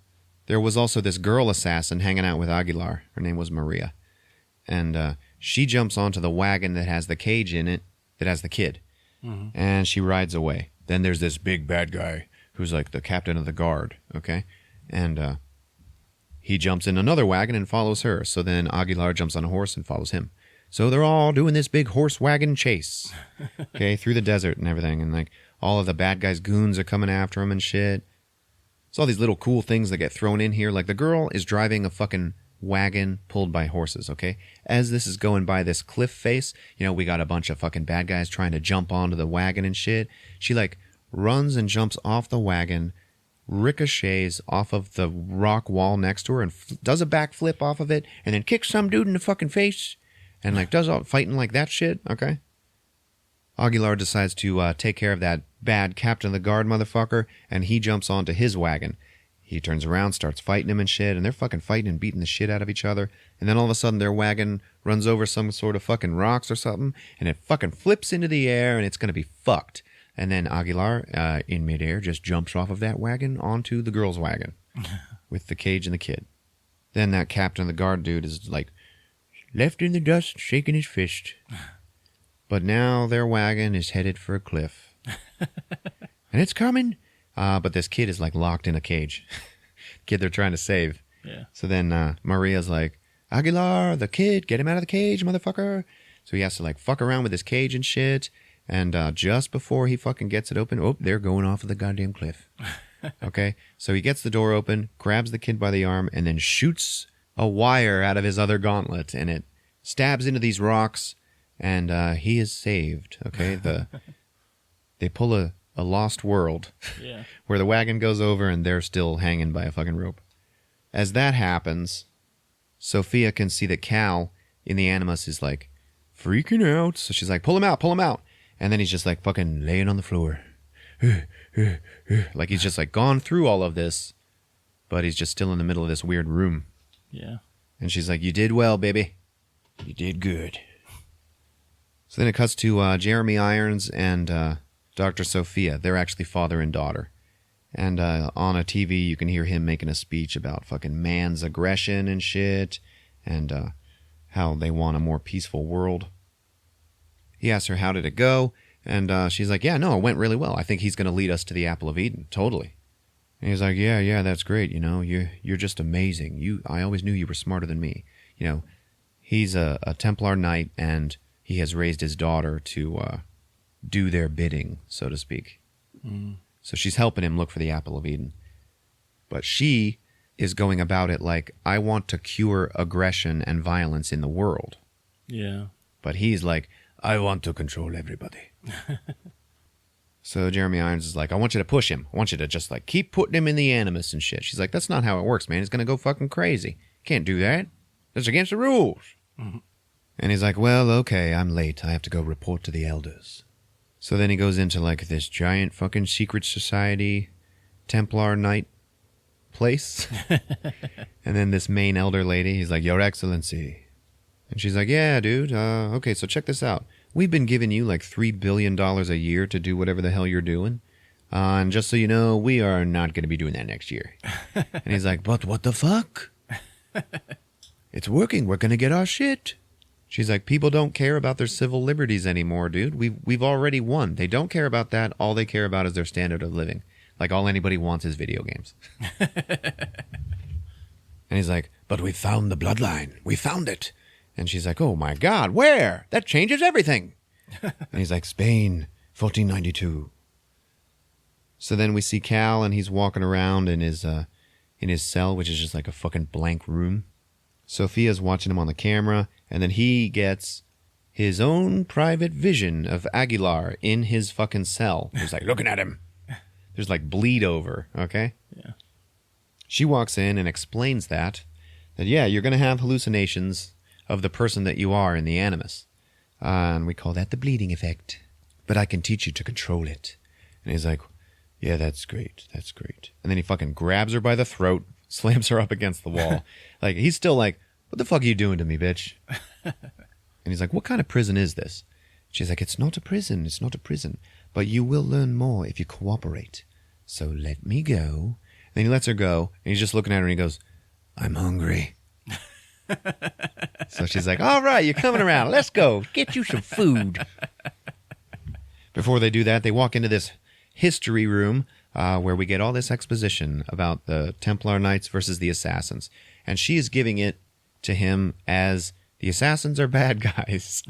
there was also this girl assassin hanging out with Aguilar. Her name was Maria. And she jumps onto the wagon that has the cage in it, that has the kid. Mm-hmm. And she rides away. Then there's this big bad guy who's like the captain of the guard, okay? And he jumps in another wagon and follows her. So then Aguilar jumps on a horse and follows him. So they're all doing this big horse wagon chase, okay, through the desert and everything. And like all of the bad guys' goons are coming after him and shit. It's all these little cool things that get thrown in here. Like the girl is driving a fucking wagon pulled by horses, okay? As this is going by this cliff face, we got a bunch of fucking bad guys trying to jump onto the wagon and shit. She like runs and jumps off the wagon, ricochets off of the rock wall next to her and does a backflip off of it, and then kicks some dude in the fucking face and like does all fighting like that shit, okay? Aguilar decides to take care of that bad captain of the guard motherfucker, and he jumps onto his wagon. He turns around, starts fighting him and shit, and they're fucking fighting and beating the shit out of each other. And then all of a sudden their wagon runs over some sort of fucking rocks or something, and it fucking flips into the air, and it's gonna be fucked. And then Aguilar, in midair, just jumps off of that wagon onto the girl's wagon with the cage and the kid. Then that captain of the guard dude is like left in the dust, shaking his fist. But now their wagon is headed for a cliff. And it's coming. But this kid is like locked in a cage. Kid they're trying to save. Yeah. So then Maria's like, Aguilar, the kid, get him out of the cage, motherfucker. So he has to like fuck around with his cage and shit. And just before he fucking gets it open, they're going off of the goddamn cliff. Okay? So he gets the door open, grabs the kid by the arm, and then shoots a wire out of his other gauntlet. And it stabs into these rocks, and he is saved. Okay? They pull a Lost World, Yeah. where the wagon goes over and they're still hanging by a fucking rope. As that happens, Sophia can see that Cal in the Animus is like freaking out. So she's like, pull him out. And then he's just like fucking laying on the floor. Like he's just like gone through all of this, but he's just still in the middle of this weird room. Yeah. And she's like, you did well, baby. You did good. So then it cuts to Jeremy Irons and Dr. Sophia. They're actually father and daughter. And on a TV, you can hear him making a speech about fucking man's aggression and shit, and how they want a more peaceful world. He asks her, how did it go? And she's like, yeah, no, it went really well. I think he's going to lead us to the Apple of Eden. Totally. And he's like, yeah, that's great. You know, you're just amazing. I always knew you were smarter than me. You know, he's a Templar Knight, and he has raised his daughter to do their bidding, so to speak. Mm. So she's helping him look for the Apple of Eden. But she is going about it like, I want to cure aggression and violence in the world. Yeah. But he's like, I want to control everybody. So Jeremy Irons is like, I want you to push him. I want you to just like keep putting him in the Animus and shit. She's like, that's not how it works, man. He's going to go fucking crazy. Can't do that. That's against the rules. Mm-hmm. And he's like, well, okay, I'm late. I have to go report to the elders. So then he goes into like this giant fucking secret society Templar Knight place. And then this main elder lady, he's like, Your Excellency. And she's like, yeah, dude. Okay, so check this out. We've been giving you like $3 billion a year to do whatever the hell you're doing. And just so you know, we are not going to be doing that next year. And he's like, but what the fuck? It's working. We're going to get our shit. She's like, people don't care about their civil liberties anymore, dude. We've already won. They don't care about that. All they care about is their standard of living. Like all anybody wants is video games. And he's like, but we found the bloodline. We found it. And she's like, oh my God, where? That changes everything. And he's like, Spain, 1492. So then we see Cal, and he's walking around in his cell, which is just like a fucking blank room. Sophia's watching him on the camera, and then he gets his own private vision of Aguilar in his fucking cell. He's like looking at him. There's like bleed over, okay? Yeah. She walks in and explains that yeah, you're going to have hallucinations of the person that you are in the Animus. And we call that the bleeding effect. But I can teach you to control it. And he's like, yeah, that's great. That's great. And then he fucking grabs her by the throat, slams her up against the wall. Like, he's still like, what the fuck are you doing to me, bitch? And he's like, what kind of prison is this? She's like, it's not a prison. It's not a prison. But you will learn more if you cooperate. So let me go. And then he lets her go. And he's just looking at her and he goes, I'm hungry. So she's like, all right, you're coming around. Let's go. Get you some food. Before they do that, they walk into this history room where we get all this exposition about the Templar Knights versus the Assassins. And she is giving it to him as the Assassins are bad guys.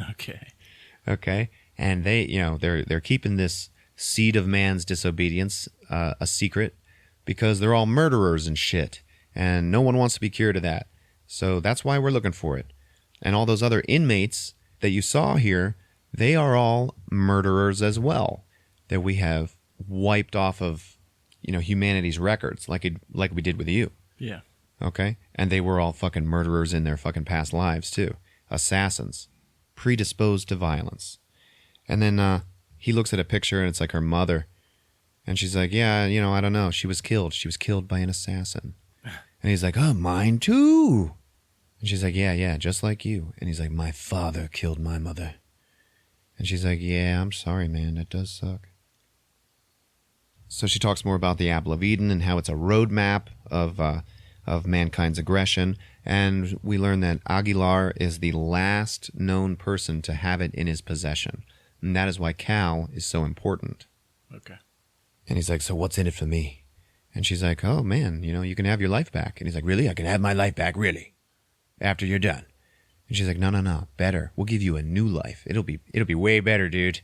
Okay. And they, they're keeping this seed of man's disobedience a secret because they're all murderers and shit. And no one wants to be cured of that. So that's why we're looking for it. And all those other inmates that you saw here, they are all murderers as well, that we have wiped off of, humanity's records, like we did with you. Yeah. Okay? And they were all fucking murderers in their fucking past lives, too. Assassins. Predisposed to violence. And then he looks at a picture, and it's like her mother. And she's like, yeah, I don't know. She was killed. She was killed by an assassin. And he's like, oh, mine too. And she's like, yeah, just like you. And he's like, my father killed my mother. And she's like, yeah, I'm sorry, man. That does suck. So she talks more about the Apple of Eden and how it's a roadmap of mankind's aggression. And we learn that Aguilar is the last known person to have it in his possession. And that is why Cal is so important. Okay. And he's like, so what's in it for me? And she's like, oh, man, you can have your life back. And he's like, really? I can have my life back, really? After you're done. And she's like, no, better. We'll give you a new life. It'll be way better, dude.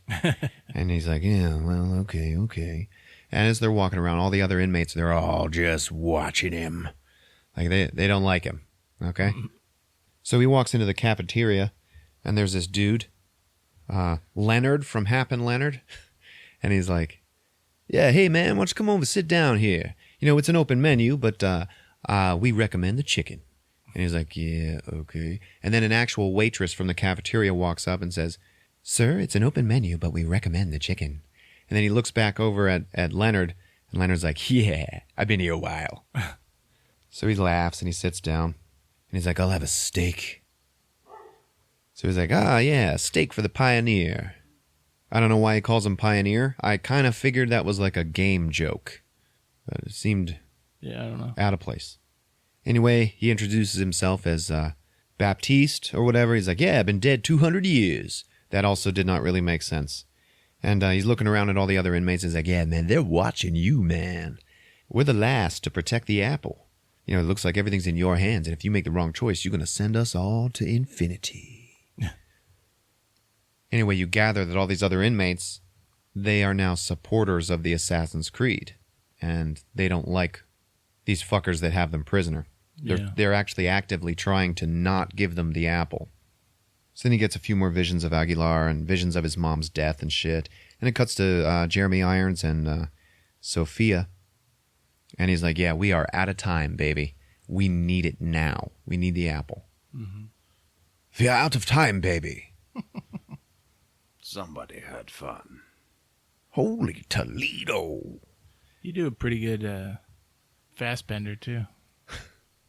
And he's like, yeah, well, okay. And as they're walking around, all the other inmates, they're all just watching him. Like, they don't like him, okay? So he walks into the cafeteria, and there's this dude, Leonard from Happen Leonard. And he's like, yeah, hey, man, why don't you come over, sit down here? It's an open menu, but we recommend the chicken. And he's like, yeah, okay. And then an actual waitress from the cafeteria walks up and says, sir, it's an open menu, but we recommend the chicken. And then he looks back over at Leonard, and Leonard's like, yeah, I've been here a while. So he laughs, and he sits down, and he's like, I'll have a steak. So he's like, yeah, steak for the Pioneer. I don't know why he calls him Pioneer. I kind of figured that was like a game joke. But it seemed Yeah, I don't know. out of place. Anyway, he introduces himself as Baptiste or whatever. He's like, yeah, I've been dead 200 years. That also did not really make sense. And he's looking around at all the other inmates and he's like, yeah, man, they're watching you, man. We're the last to protect the apple. You know, it looks like everything's in your hands, and if you make the wrong choice, you're going to send us all to infinity. Anyway, you gather that all these other inmates, they are now supporters of the Assassin's Creed, and they don't like these fuckers that have them prisoner. They're actually actively trying to not give them the apple. So then he gets a few more visions of Aguilar and visions of his mom's death and shit. And it cuts to Jeremy Irons and Sophia. And he's like, yeah, we are out of time, baby. We need it now. We need the apple. Mm-hmm. We are out of time, baby. Somebody had fun. Holy Toledo. You do a pretty good Fassbender, too.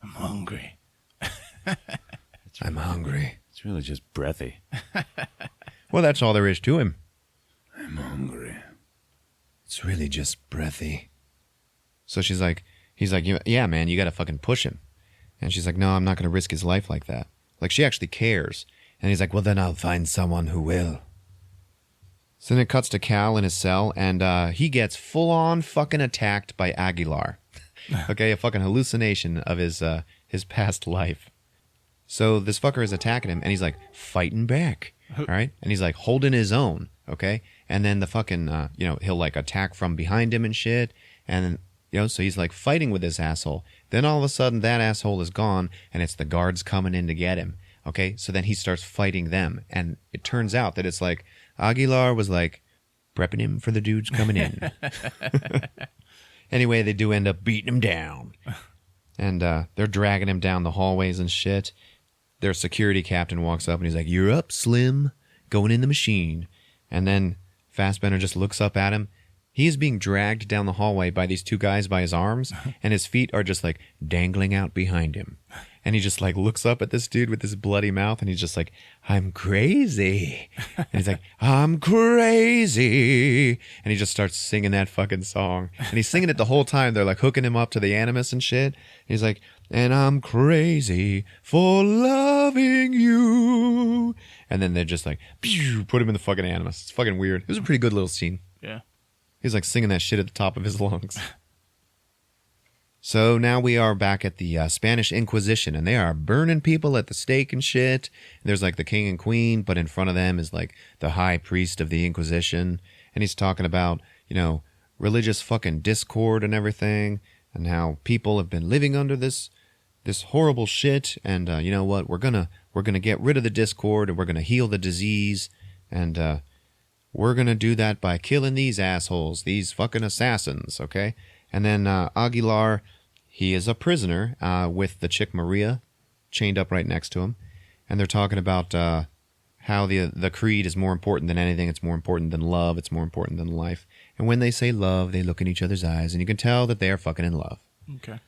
I'm hungry. I'm hungry. It's really just breathy. Well, that's all there is to him. I'm hungry. It's really just breathy. So he's like, yeah, man, you got to fucking push him. And she's like, no, I'm not going to risk his life like that. Like, she actually cares. And he's like, well, then I'll find someone who will. So then it cuts to Cal in his cell, and he gets full-on fucking attacked by Aguilar. Okay, a fucking hallucination of his past life. So this fucker is attacking him, and he's like, fighting back, all right? And he's like, holding his own, okay? And then the fucking, he'll like attack from behind him and shit, and so he's like fighting with this asshole. Then all of a sudden that asshole is gone, and it's the guards coming in to get him, okay? So then he starts fighting them, and it turns out that it's like Aguilar was like prepping him for the dudes coming in. Anyway, they do end up beating him down. And they're dragging him down the hallways and shit. Their security captain walks up and he's like, you're up, Slim. Going in the machine. And then Fassbender just looks up at him. He is being dragged down the hallway by these two guys by his arms. And his feet are just like dangling out behind him. And he just like looks up at this dude with his bloody mouth. And he's just like, I'm crazy. And he's like, I'm crazy. And he just starts singing that fucking song. And he's singing it the whole time. They're like hooking him up to the Animus and shit. And he's like, and I'm crazy for loving you. And then they're just like, pew, put him in the fucking Animus. It's fucking weird. It was a pretty good little scene. Yeah. He's like singing that shit at the top of his lungs. So now we are back at the Spanish Inquisition, and they are burning people at the stake and shit. There's like the king and queen, but in front of them is like the high priest of the Inquisition. And he's talking about, religious fucking discord and everything, and how people have been living under this horrible shit. And you know what? We're gonna get rid of the discord, and we're gonna heal the disease, and we're gonna do that by killing these assholes, these fucking assassins, okay? And then Aguilar, he is a prisoner with the chick Maria chained up right next to him. And they're talking about how the creed is more important than anything. It's more important than love. It's more important than life. And when they say love, they look in each other's eyes, and you can tell that they are fucking in love. Okay.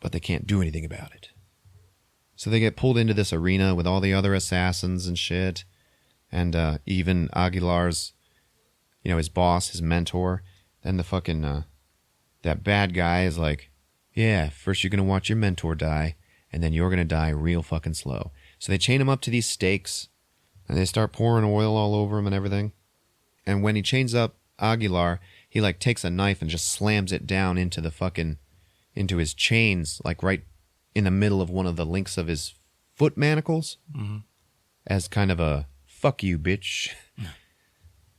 But they can't do anything about it. So they get pulled into this arena with all the other assassins and shit. And even Aguilar's, his boss, his mentor. Then the fucking... that bad guy is like, yeah, first you're going to watch your mentor die, and then you're going to die real fucking slow. So they chain him up to these stakes, and they start pouring oil all over him and everything. And when he chains up Aguilar, he like takes a knife and just slams it down into his chains, like right in the middle of one of the links of his foot manacles, as kind of a, fuck you, bitch.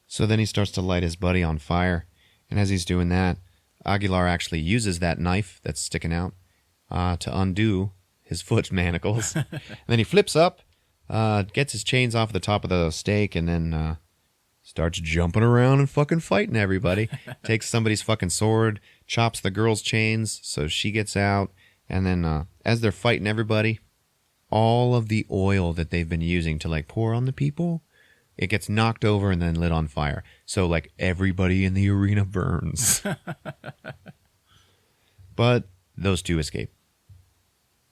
So then he starts to light his buddy on fire, and as he's doing that, Aguilar actually uses that knife that's sticking out to undo his foot manacles. And then he flips up, gets his chains off the top of the stake, and then starts jumping around and fucking fighting everybody. Takes somebody's fucking sword, chops the girl's chains so she gets out, and then as they're fighting everybody, all of the oil that they've been using to like pour on the people, it gets knocked over and then lit on fire. So, like, everybody in the arena burns. But those two escape.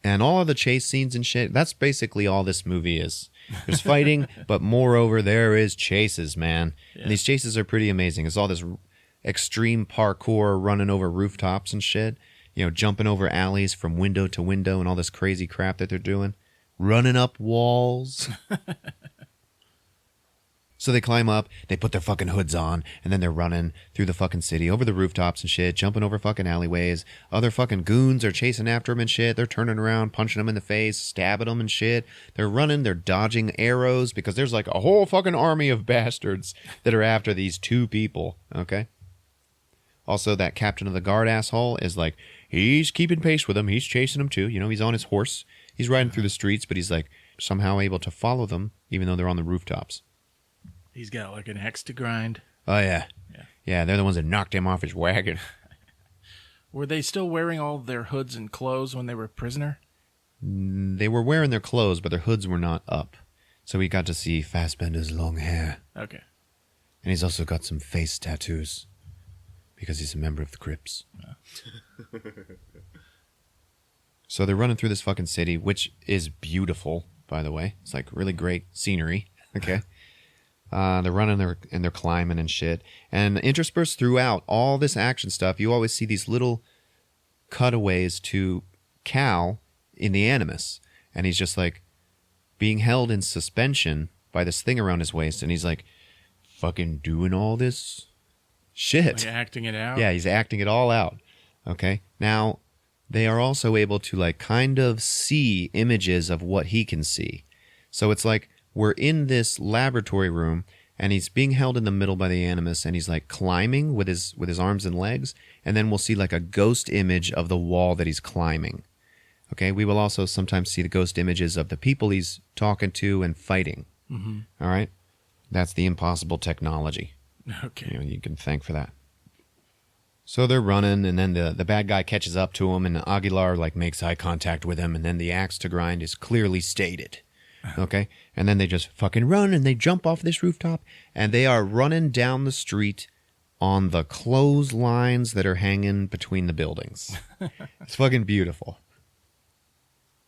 And all of the chase scenes and shit, that's basically all this movie is. There's fighting, but moreover, there is chases, man. Yeah. And these chases are pretty amazing. It's all this, extreme parkour, running over rooftops and shit. You know, jumping over alleys from window to window and all this crazy crap that they're doing. Running up walls. So they climb up, they put their fucking hoods on, and then they're running through the fucking city, over the rooftops and shit, jumping over fucking alleyways. Other fucking goons are chasing after them and shit. They're turning around, punching them in the face, stabbing them and shit. They're running, they're dodging arrows, because there's like a whole fucking army of bastards that are after these two people, okay? Also, that captain of the guard asshole is like, he's keeping pace with them. He's chasing them too. You know, he's on his horse. He's riding through the streets, but he's like somehow able to follow them, even though they're on the rooftops. He's got like an axe to grind. Oh, yeah. Yeah, they're the ones that knocked him off his wagon. Were they still wearing all their hoods and clothes when they were a prisoner? They were wearing their clothes, but their hoods were not up. So we got to see Fassbender's long hair. Okay. And he's also got some face tattoos, because he's a member of the Crips. Yeah. So they're running through this fucking city, which is beautiful, by the way. It's like really great scenery, okay? They're running and they're climbing and shit. And interspersed throughout all this action stuff, you always see these little cutaways to Cal in the Animus. And he's just like being held in suspension by this thing around his waist. And he's like fucking doing all this shit. Like acting it out? Yeah, he's acting it all out. Okay. Now, they are also able to like kind of see images of what he can see. So it's like, we're in this laboratory room, and he's being held in the middle by the Animus, and he's like climbing with his arms and legs, and then we'll see like a ghost image of the wall that he's climbing. Okay, we will also sometimes see the ghost images of the people he's talking to and fighting. Mm-hmm. All right, that's the impossible technology. Okay, you know, you can thank for that. So they're running, and then the bad guy catches up to him, and Aguilar like makes eye contact with him, and then the axe to grind is clearly stated. Okay, and then they just fucking run, and they jump off this rooftop, and they are running down the street on the clotheslines that are hanging between the buildings. It's fucking beautiful.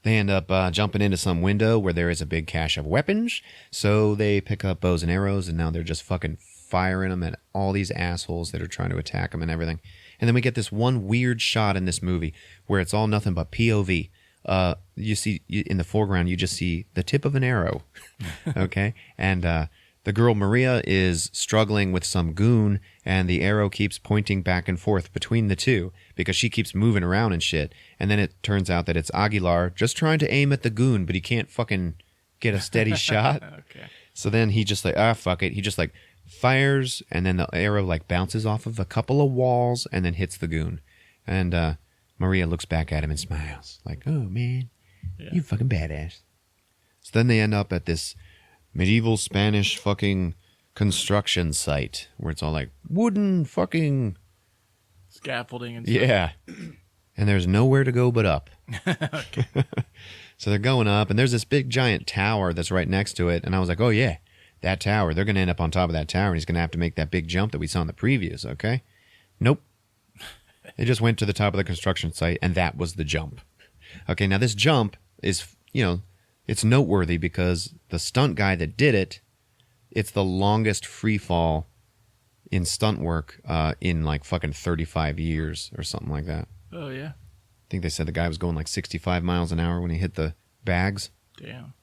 They end up jumping into some window where there is a big cache of weapons, so they pick up bows and arrows, and now they're just fucking firing them at all these assholes that are trying to attack them and everything. And then we get this one weird shot in this movie where it's all nothing but POV. You see in the foreground, you just see the tip of an arrow, okay? And the girl Maria is struggling with some goon, and the arrow keeps pointing back and forth between the two because she keeps moving around and shit. And then it turns out that it's Aguilar just trying to aim at the goon, but he can't fucking get a steady shot. Okay. So then he just like, fuck it. He just like fires, and then the arrow like bounces off of a couple of walls and then hits the goon. And Maria looks back at him and smiles like, oh, man, you fucking badass. So then they end up at this medieval Spanish fucking construction site where it's all like wooden fucking scaffolding and stuff. Yeah. And there's nowhere to go but up. Okay. So they're going up, and there's this big giant tower that's right next to it. And I was like, oh, yeah, that tower. They're going to end up on top of that tower, and he's going to have to make that big jump that we saw in the previews, okay? Nope. They just went to the top of the construction site, and that was the jump. Okay, now this jump is, you know, it's noteworthy because the stunt guy that did it, it's the longest free fall in stunt work in like fucking 35 years or something like that. Oh, yeah? I think they said the guy was going like 65 miles an hour when he hit the bags. Damn.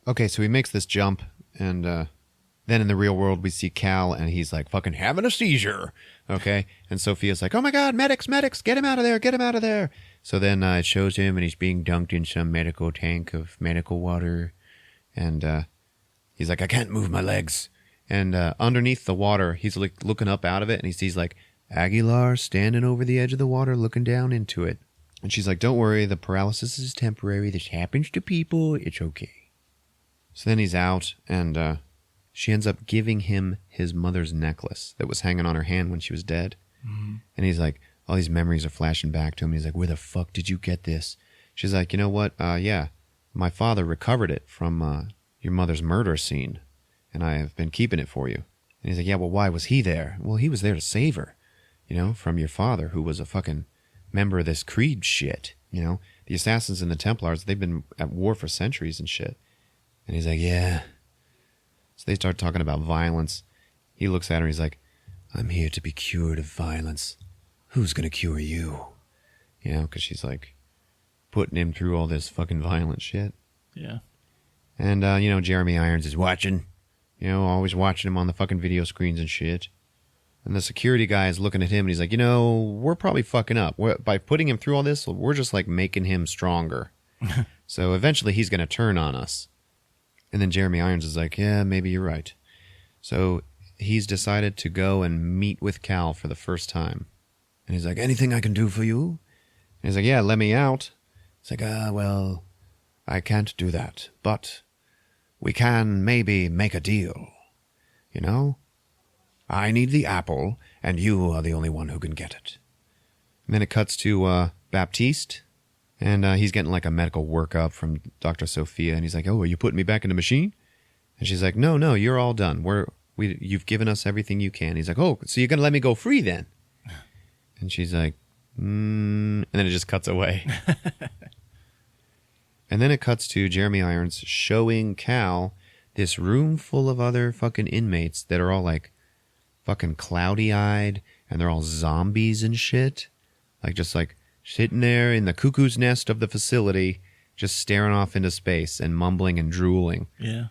Okay, so he makes this jump, and then in the real world we see Cal, and he's like fucking having a seizure. Okay, and Sophia's like, oh my god, medics, get him out of there, get him out of there. So then it shows him, and he's being dunked in some medical tank of medical water, and he's like, I can't move my legs. And underneath the water, he's like looking up out of it, and he sees like Aguilar standing over the edge of the water looking down into it. And she's like, don't worry, the paralysis is temporary. This happens to people. It's okay. So then he's out, and she ends up giving him his mother's necklace that was hanging on her hand when she was dead. Mm-hmm. And he's like, all these memories are flashing back to him. He's like, where the fuck did you get this? She's like, you know what? Yeah, my father recovered it from your mother's murder scene, and I have been keeping it for you. And he's like, yeah, well, why was he there? Well, he was there to save her, you know, from your father, who was a fucking member of this Creed shit. You know, the Assassins and the Templars, they've been at war for centuries and shit. And he's like, yeah. So they start talking about violence. He looks at her, he's like, I'm here to be cured of violence. Who's gonna cure you? You know, because she's like putting him through all this fucking violent shit. Yeah. And, Jeremy Irons is watching. Always watching him on the fucking video screens and shit. And the security guy is looking at him and he's like, we're probably fucking up. By putting him through all this, we're just like making him stronger. So eventually he's going to turn on us. And then Jeremy Irons is like, yeah, maybe you're right. So he's decided to go and meet with Cal for the first time. And he's like, anything I can do for you? And he's like, yeah, let me out. He's like, well, I can't do that. But we can maybe make a deal. I need the apple, and you are the only one who can get it. And then it cuts to Baptiste, and he's getting like a medical workup from Dr. Sophia, and he's like, oh, are you putting me back in the machine? And she's like, no, you're all done. You've given us everything you can. He's like, oh, so you're going to let me go free then? And she's like, and then it just cuts away. And then it cuts to Jeremy Irons showing Cal this room full of other fucking inmates that are all like fucking cloudy-eyed, and they're all zombies and shit. Just sitting there in the cuckoo's nest of the facility, just staring off into space and mumbling and drooling. Yeah.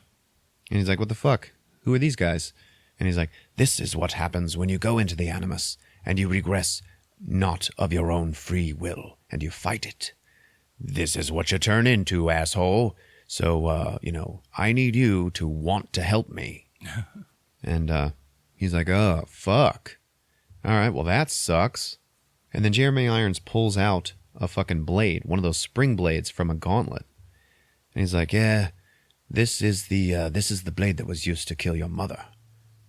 And he's like, what the fuck? Who are these guys? And he's like, this is what happens when you go into the Animus, and you regress not of your own free will, and you fight it. This is what you turn into, asshole. So, I need you to want to help me. And, he's like, oh, fuck. All right, well, that sucks. And then Jeremy Irons pulls out a fucking blade, one of those spring blades from a gauntlet. And he's like, yeah, this is the blade that was used to kill your mother.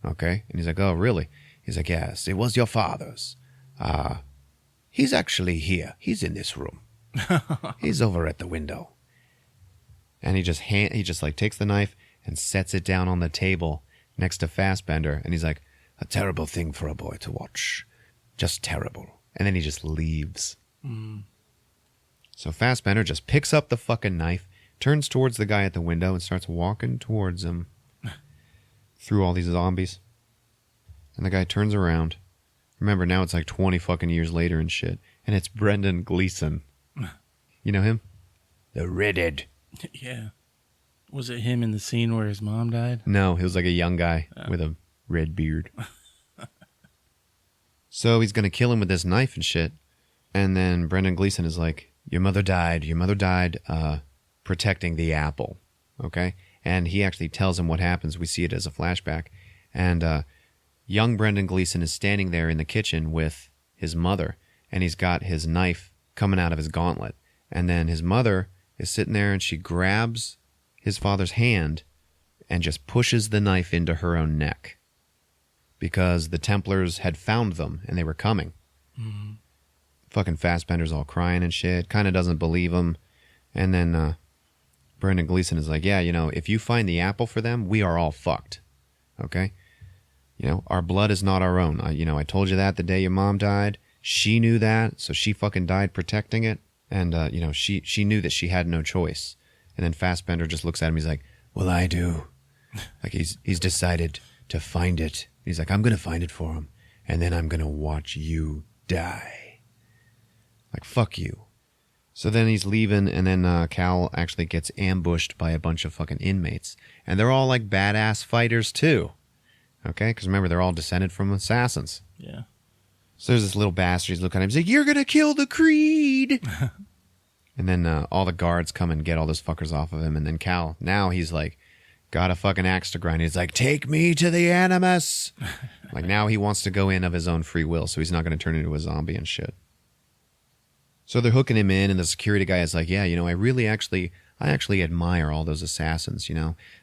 Okay? And he's like, oh, really? He's like, yes, it was your father's. He's actually here. He's in this room. He's over at the window. And he just takes the knife and sets it down on the table next to Fassbender, and he's like, a terrible thing for a boy to watch. Just terrible. And then he just leaves. So Fassbender just picks up the fucking knife, turns towards the guy at the window, and starts walking towards him through all these zombies. And the guy turns around. Remember, now it's like 20 fucking years later and shit. And it's Brendan Gleeson. You know him? The Redhead. Yeah. Was it him in the scene where his mom died? No, he was like a young guy with a red beard. So he's going to kill him with this knife and shit. And then Brendan Gleeson is like, your mother died protecting the apple. Okay? And he actually tells him what happens. We see it as a flashback. And young Brendan Gleeson is standing there in the kitchen with his mother. And he's got his knife coming out of his gauntlet. And then his mother is sitting there and she grabs his father's hand and just pushes the knife into her own neck. Because the Templars had found them and they were coming. Mm-hmm. Fucking Fassbender's all crying and shit. Kind of doesn't believe him. And then Brendan Gleeson is like, yeah, if you find the apple for them, we are all fucked. Okay? Our blood is not our own. I told you that the day your mom died. She knew that, so she fucking died protecting it. And, she knew that she had no choice. And then Fassbender just looks at him. He's like, well, I do. Like he's decided to find it. He's like, I'm going to find it for him. And then I'm going to watch you die. Like, fuck you. So then he's leaving, and then Cal actually gets ambushed by a bunch of fucking inmates. And they're all like badass fighters too. Okay? Because remember, they're all descended from assassins. Yeah. So there's this little bastard. He's looking at him. He's like, you're going to kill the Creed. And then all the guards come and get all those fuckers off of him. And then Cal, now he's like, got a fucking axe to grind. He's like, take me to the Animus. Like now he wants to go in of his own free will. So he's not going to turn into a zombie and shit. So they're hooking him in. And the security guy is like, yeah, I actually admire all those assassins,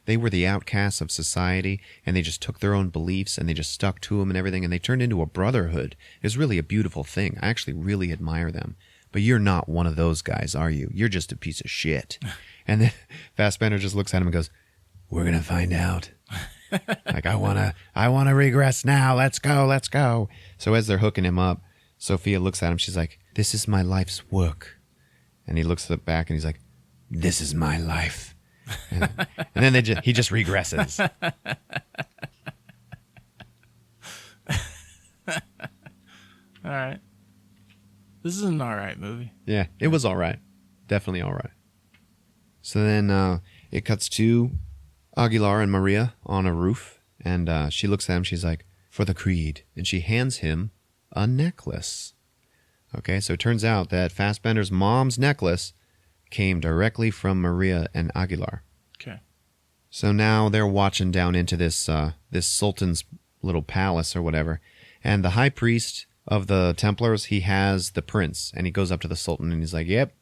They were the outcasts of society, and they just took their own beliefs, and they just stuck to them and everything, and they turned into a brotherhood. It's really a beautiful thing. I actually really admire them. But you're not one of those guys, are you? You're just a piece of shit. And then Fassbender just looks at him and goes, we're going to find out. Like, I want to regress now. Let's go. So as they're hooking him up, Sophia looks at him. She's like, this is my life's work. And he looks back and he's like, this is my life. And then he just regresses. is an all right movie. Yeah, it was all right. Definitely all right. So then it cuts to Aguilar and Maria on a roof, and she looks at him. She's like, "For the creed," and she hands him a necklace. Okay, so it turns out that Fassbender's mom's necklace came directly from Maria and Aguilar. Okay. So now they're watching down into this this Sultan's little palace or whatever, and the high priest of the Templars, he has the prince, and he goes up to the Sultan and he's like, "Yep,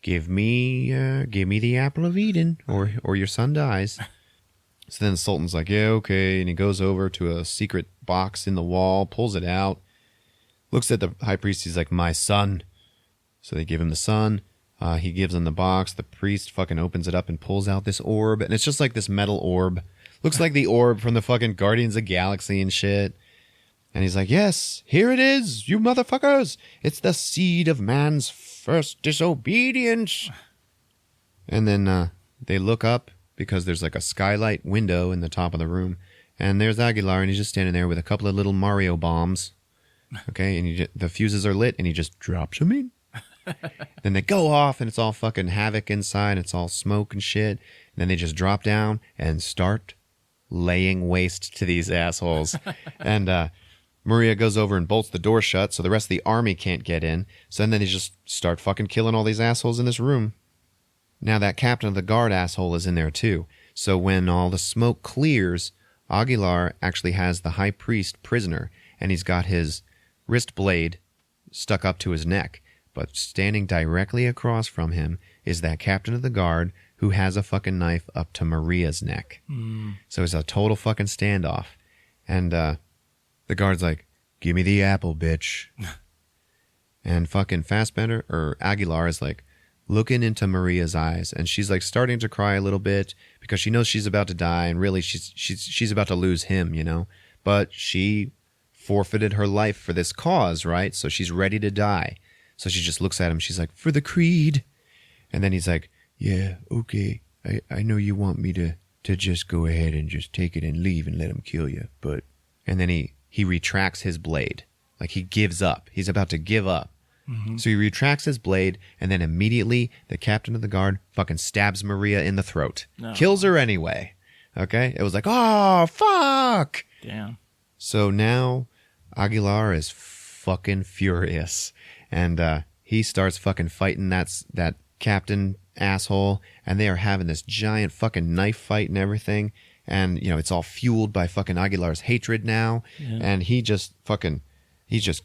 give me the apple of Eden, or your son dies." So then the Sultan's like, "Yeah, okay," and he goes over to a secret box in the wall, pulls it out, looks at the high priest. He's like, "My son." So they give him the son. He gives him the box. The priest fucking opens it up and pulls out this orb, and it's just like this metal orb. Looks like the orb from the fucking Guardians of the Galaxy and shit. And he's like, "Yes, here it is, you motherfuckers. It's the seed of man's first disobedience." And then they look up because there's like a skylight window in the top of the room. And there's Aguilar, and he's just standing there with a couple of little Mario bombs. Okay, and the fuses are lit, and he just drops them in. Then they go off, and it's all fucking havoc inside. It's all smoke and shit. And then they just drop down and start laying waste to these assholes. And Maria goes over and bolts the door shut so the rest of the army can't get in. So then they just start fucking killing all these assholes in this room. Now that captain of the guard asshole is in there too. So when all the smoke clears, Aguilar actually has the high priest prisoner, and he's got his wrist blade stuck up to his neck. But standing directly across from him is that captain of the guard who has a fucking knife up to Maria's neck. So it's a total fucking standoff. And the guard's like, "Give me the apple, bitch." And fucking Fassbender, or Aguilar, is like looking into Maria's eyes, and she's like starting to cry a little bit because she knows she's about to die, and really she's about to lose him, you know. But she forfeited her life for this cause, right? So she's ready to die. So she just looks at him. She's like, "For the creed." And then he's like, "Yeah, okay. I know you want me to just go ahead and just take it and leave and let him kill you, but..." And then he retracts his blade. Like he gives up. He's about to give up. Mm-hmm. So he retracts his blade, and then immediately the captain of the guard fucking stabs Maria in the throat. No. Kills her anyway. Okay? It was like, oh, fuck! Damn. So now Aguilar is fucking furious. And he starts fucking fighting that captain asshole, and they are having this giant fucking knife fight and everything. And, you know, it's all fueled by fucking Aguilar's hatred now. Yeah. And he's just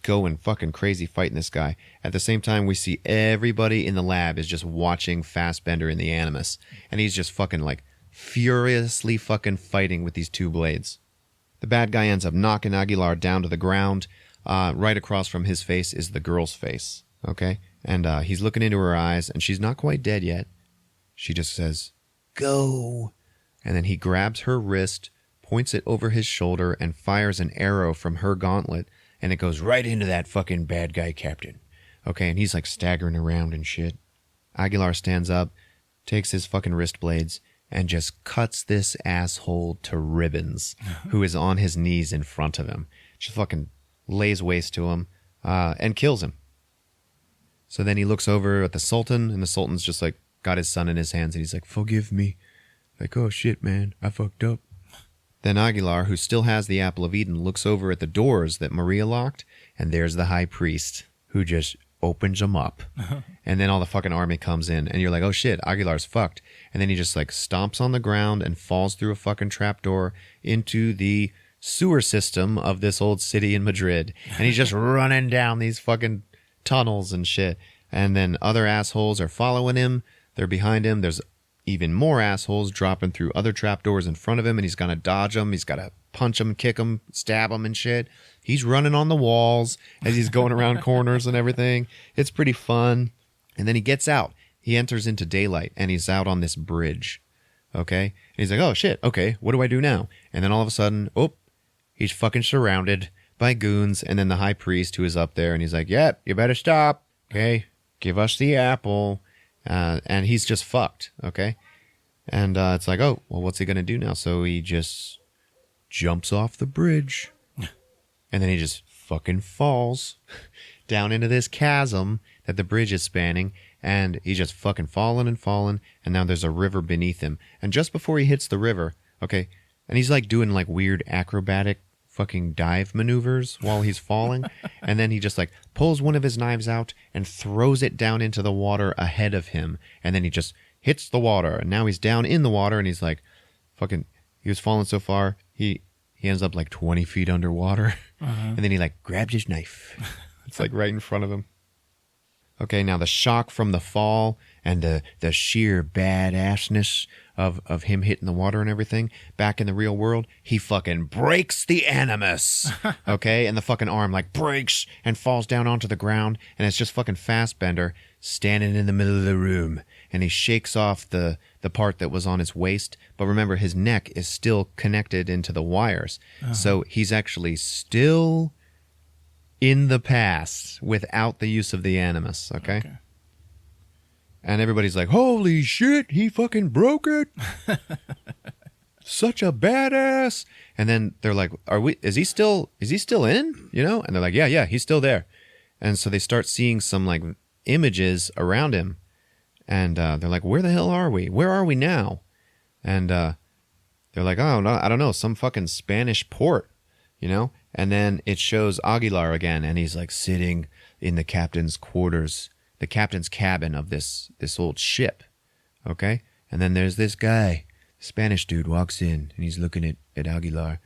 going fucking crazy fighting this guy. At the same time, we see everybody in the lab is just watching Fassbender in the Animus. And he's just fucking like furiously fucking fighting with these two blades. The bad guy ends up knocking Aguilar down to the ground. Right across from his face is the girl's face. Okay? And he's looking into her eyes, and she's not quite dead yet. She just says, "Go." And then he grabs her wrist, points it over his shoulder, and fires an arrow from her gauntlet, and it goes right into that fucking bad guy captain. Okay, and he's like staggering around and shit. Aguilar stands up, takes his fucking wrist blades, and just cuts this asshole to ribbons, who is on his knees in front of him. Just fucking lays waste to him, and kills him. So then he looks over at the Sultan, and the Sultan's just like got his son in his hands, and he's like, "Forgive me." Like, "Oh shit, man, I fucked up." Then Aguilar, who still has the Apple of Eden, looks over at the doors that Maria locked, and there's the high priest, who just opens them up. And then all the fucking army comes in, and you're like, "Oh shit, Aguilar's fucked." And then he just like stomps on the ground and falls through a fucking trapdoor into the sewer system of this old city in Madrid. And he's just running down these fucking tunnels and shit. And then other assholes are following him. They're behind him. There's even more assholes dropping through other trapdoors in front of him, and he's gonna dodge them. He's gotta punch them, kick them, stab them and shit. He's running on the walls as he's going around corners and everything. It's pretty fun. And then he gets out. He enters into daylight, and he's out on this bridge. Okay? And he's like, "Oh shit, okay, what do I do now?" And then all of a sudden, he's fucking surrounded by goons, and then the high priest who is up there, and he's like, "Yep, you better stop. Okay? Give us the apple." And he's just fucked, okay? And it's like, oh, well, what's he going to do now? So he just jumps off the bridge. And then he just fucking falls down into this chasm that the bridge is spanning, and he's just fucking falling and falling, and now there's a river beneath him. And just before he hits the river, okay, and he's like doing like weird acrobatic fucking dive maneuvers while he's falling, and then he just like pulls one of his knives out and throws it down into the water ahead of him, and then he just hits the water, and now he's down in the water, and he's like, fucking, he was falling so far, he ends up like 20 feet underwater, and then he like grabbed his knife. It's like right in front of him. Okay, now the shock from the fall and the sheer badassness of him hitting the water and everything, back in the real world, he fucking breaks the animus, okay? And the fucking arm like breaks and falls down onto the ground, and it's just fucking Fassbender standing in the middle of the room, and he shakes off the part that was on his waist, but remember, his neck is still connected into the wires, so he's actually still in the past without the use of the animus, okay? And everybody's like, holy shit, he fucking broke it. Such a badass. And then they're like, is he still in? You know? And they're like, yeah, he's still there. And so they start seeing some like images around him. And they're like, where the hell are we? Where are we now? And they're like, oh, no, I don't know, some fucking Spanish port, you know? And then it shows Aguilar again, and he's like sitting in the captain's quarters, the captain's cabin of this old ship, okay? And then there's this guy, Spanish dude, walks in, and he's looking at Aguilar.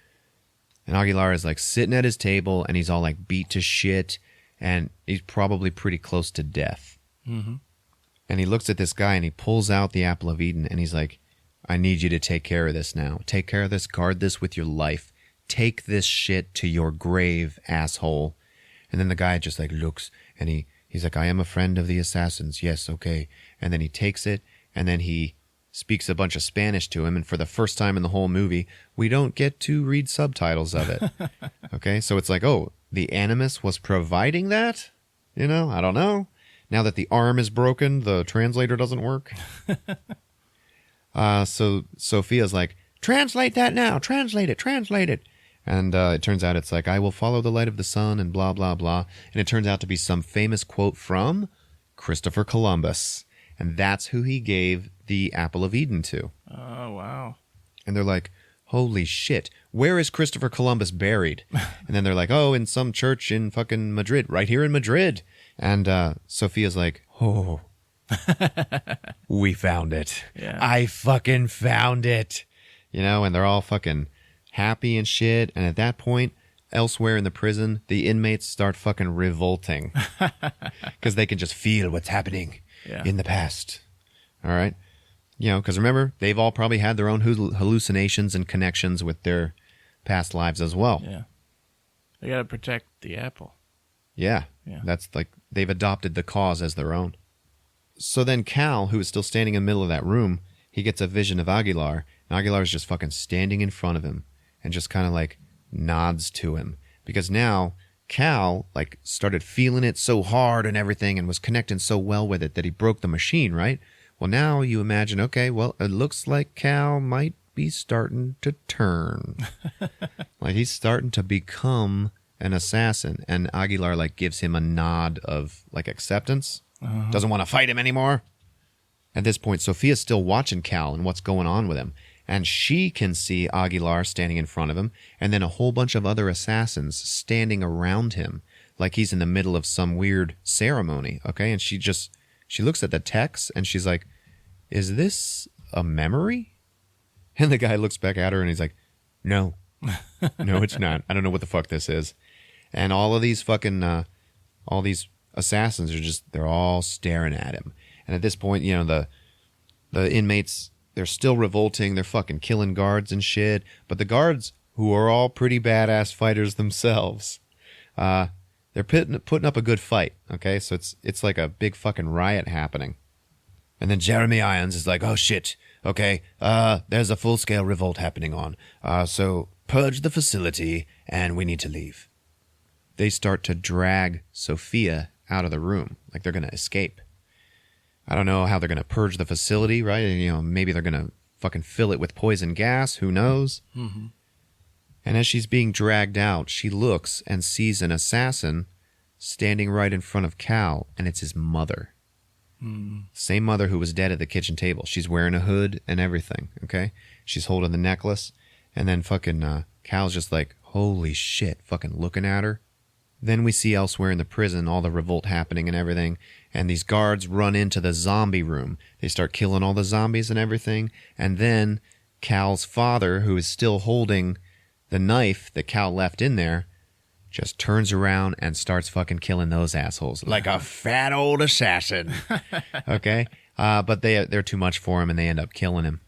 And Aguilar is like sitting at his table, and he's all like beat to shit, and he's probably pretty close to death. Mm-hmm. And he looks at this guy, and he pulls out the Apple of Eden, and he's like, I need you to take care of this now. Take care of this, guard this with your life. Take this shit to your grave, asshole. And then the guy just like looks, and he's like, I am a friend of the assassins. Yes, okay. And then he takes it, and then he speaks a bunch of Spanish to him, and for the first time in the whole movie, we don't get to read subtitles of it. Okay, so it's like, oh, the animus was providing that? You know, I don't know. Now that the arm is broken, the translator doesn't work. So Sophia's like, translate that now, translate it. And it turns out it's like, I will follow the light of the sun and blah, blah, blah. And it turns out to be some famous quote from Christopher Columbus. And that's who he gave the Apple of Eden to. Oh, wow. And they're like, holy shit, where is Christopher Columbus buried? And then they're like, oh, in some church in fucking Madrid, right here in Madrid. And Sophia's like, oh, we found it. Yeah. I fucking found it. You know, and they're all fucking happy and shit. And at that point, elsewhere in the prison, the inmates start fucking revolting because they can just feel what's happening in the past. All right. You know, because remember, they've all probably had their own hallucinations and connections with their past lives as well. Yeah. They got to protect the apple. Yeah. Yeah. That's like they've adopted the cause as their own. So then Cal, who is still standing in the middle of that room, he gets a vision of Aguilar. And Aguilar's just fucking standing in front of him and just kind of like nods to him. Because now Cal like started feeling it so hard and everything and was connecting so well with it that he broke the machine, right? Well, now you imagine, okay, well, it looks like Cal might be starting to turn. Like he's starting to become an assassin. And Aguilar like gives him a nod of like acceptance. Doesn't want to fight him anymore. At this point, Sophia's still watching Cal and what's going on with him. And she can see Aguilar standing in front of him, and then a whole bunch of other assassins standing around him, like he's in the middle of some weird ceremony, okay? And she looks at the text, and she's like, is this a memory? And the guy looks back at her, and he's like, no, it's not. I don't know what the fuck this is. And all of these fucking, all these assassins are they're all staring at him. And at this point, you know, the inmates, they're still revolting. They're fucking killing guards and shit. But the guards, who are all pretty badass fighters themselves, they're putting up a good fight. Okay, so it's like a big fucking riot happening. And then Jeremy Irons is like, oh shit, okay, there's a full-scale revolt happening on. So purge the facility and we need to leave. They start to drag Sophia out of the room, like they're going to escape. I don't know how they're going to purge the facility, right? And, you know, maybe they're going to fucking fill it with poison gas. Who knows? Mm-hmm. And as she's being dragged out, she looks and sees an assassin standing right in front of Cal, and it's his mother. Same mother who was dead at the kitchen table. She's wearing a hood and everything, okay? She's holding the necklace, and then fucking Cal's just like, holy shit, fucking looking at her. Then we see elsewhere in the prison all the revolt happening and everything, and these guards run into the zombie room. They start killing all the zombies and everything, and then Cal's father, who is still holding the knife that Cal left in there, just turns around and starts fucking killing those assholes like a fat old assassin. Okay? But they're too much for him, and they end up killing him.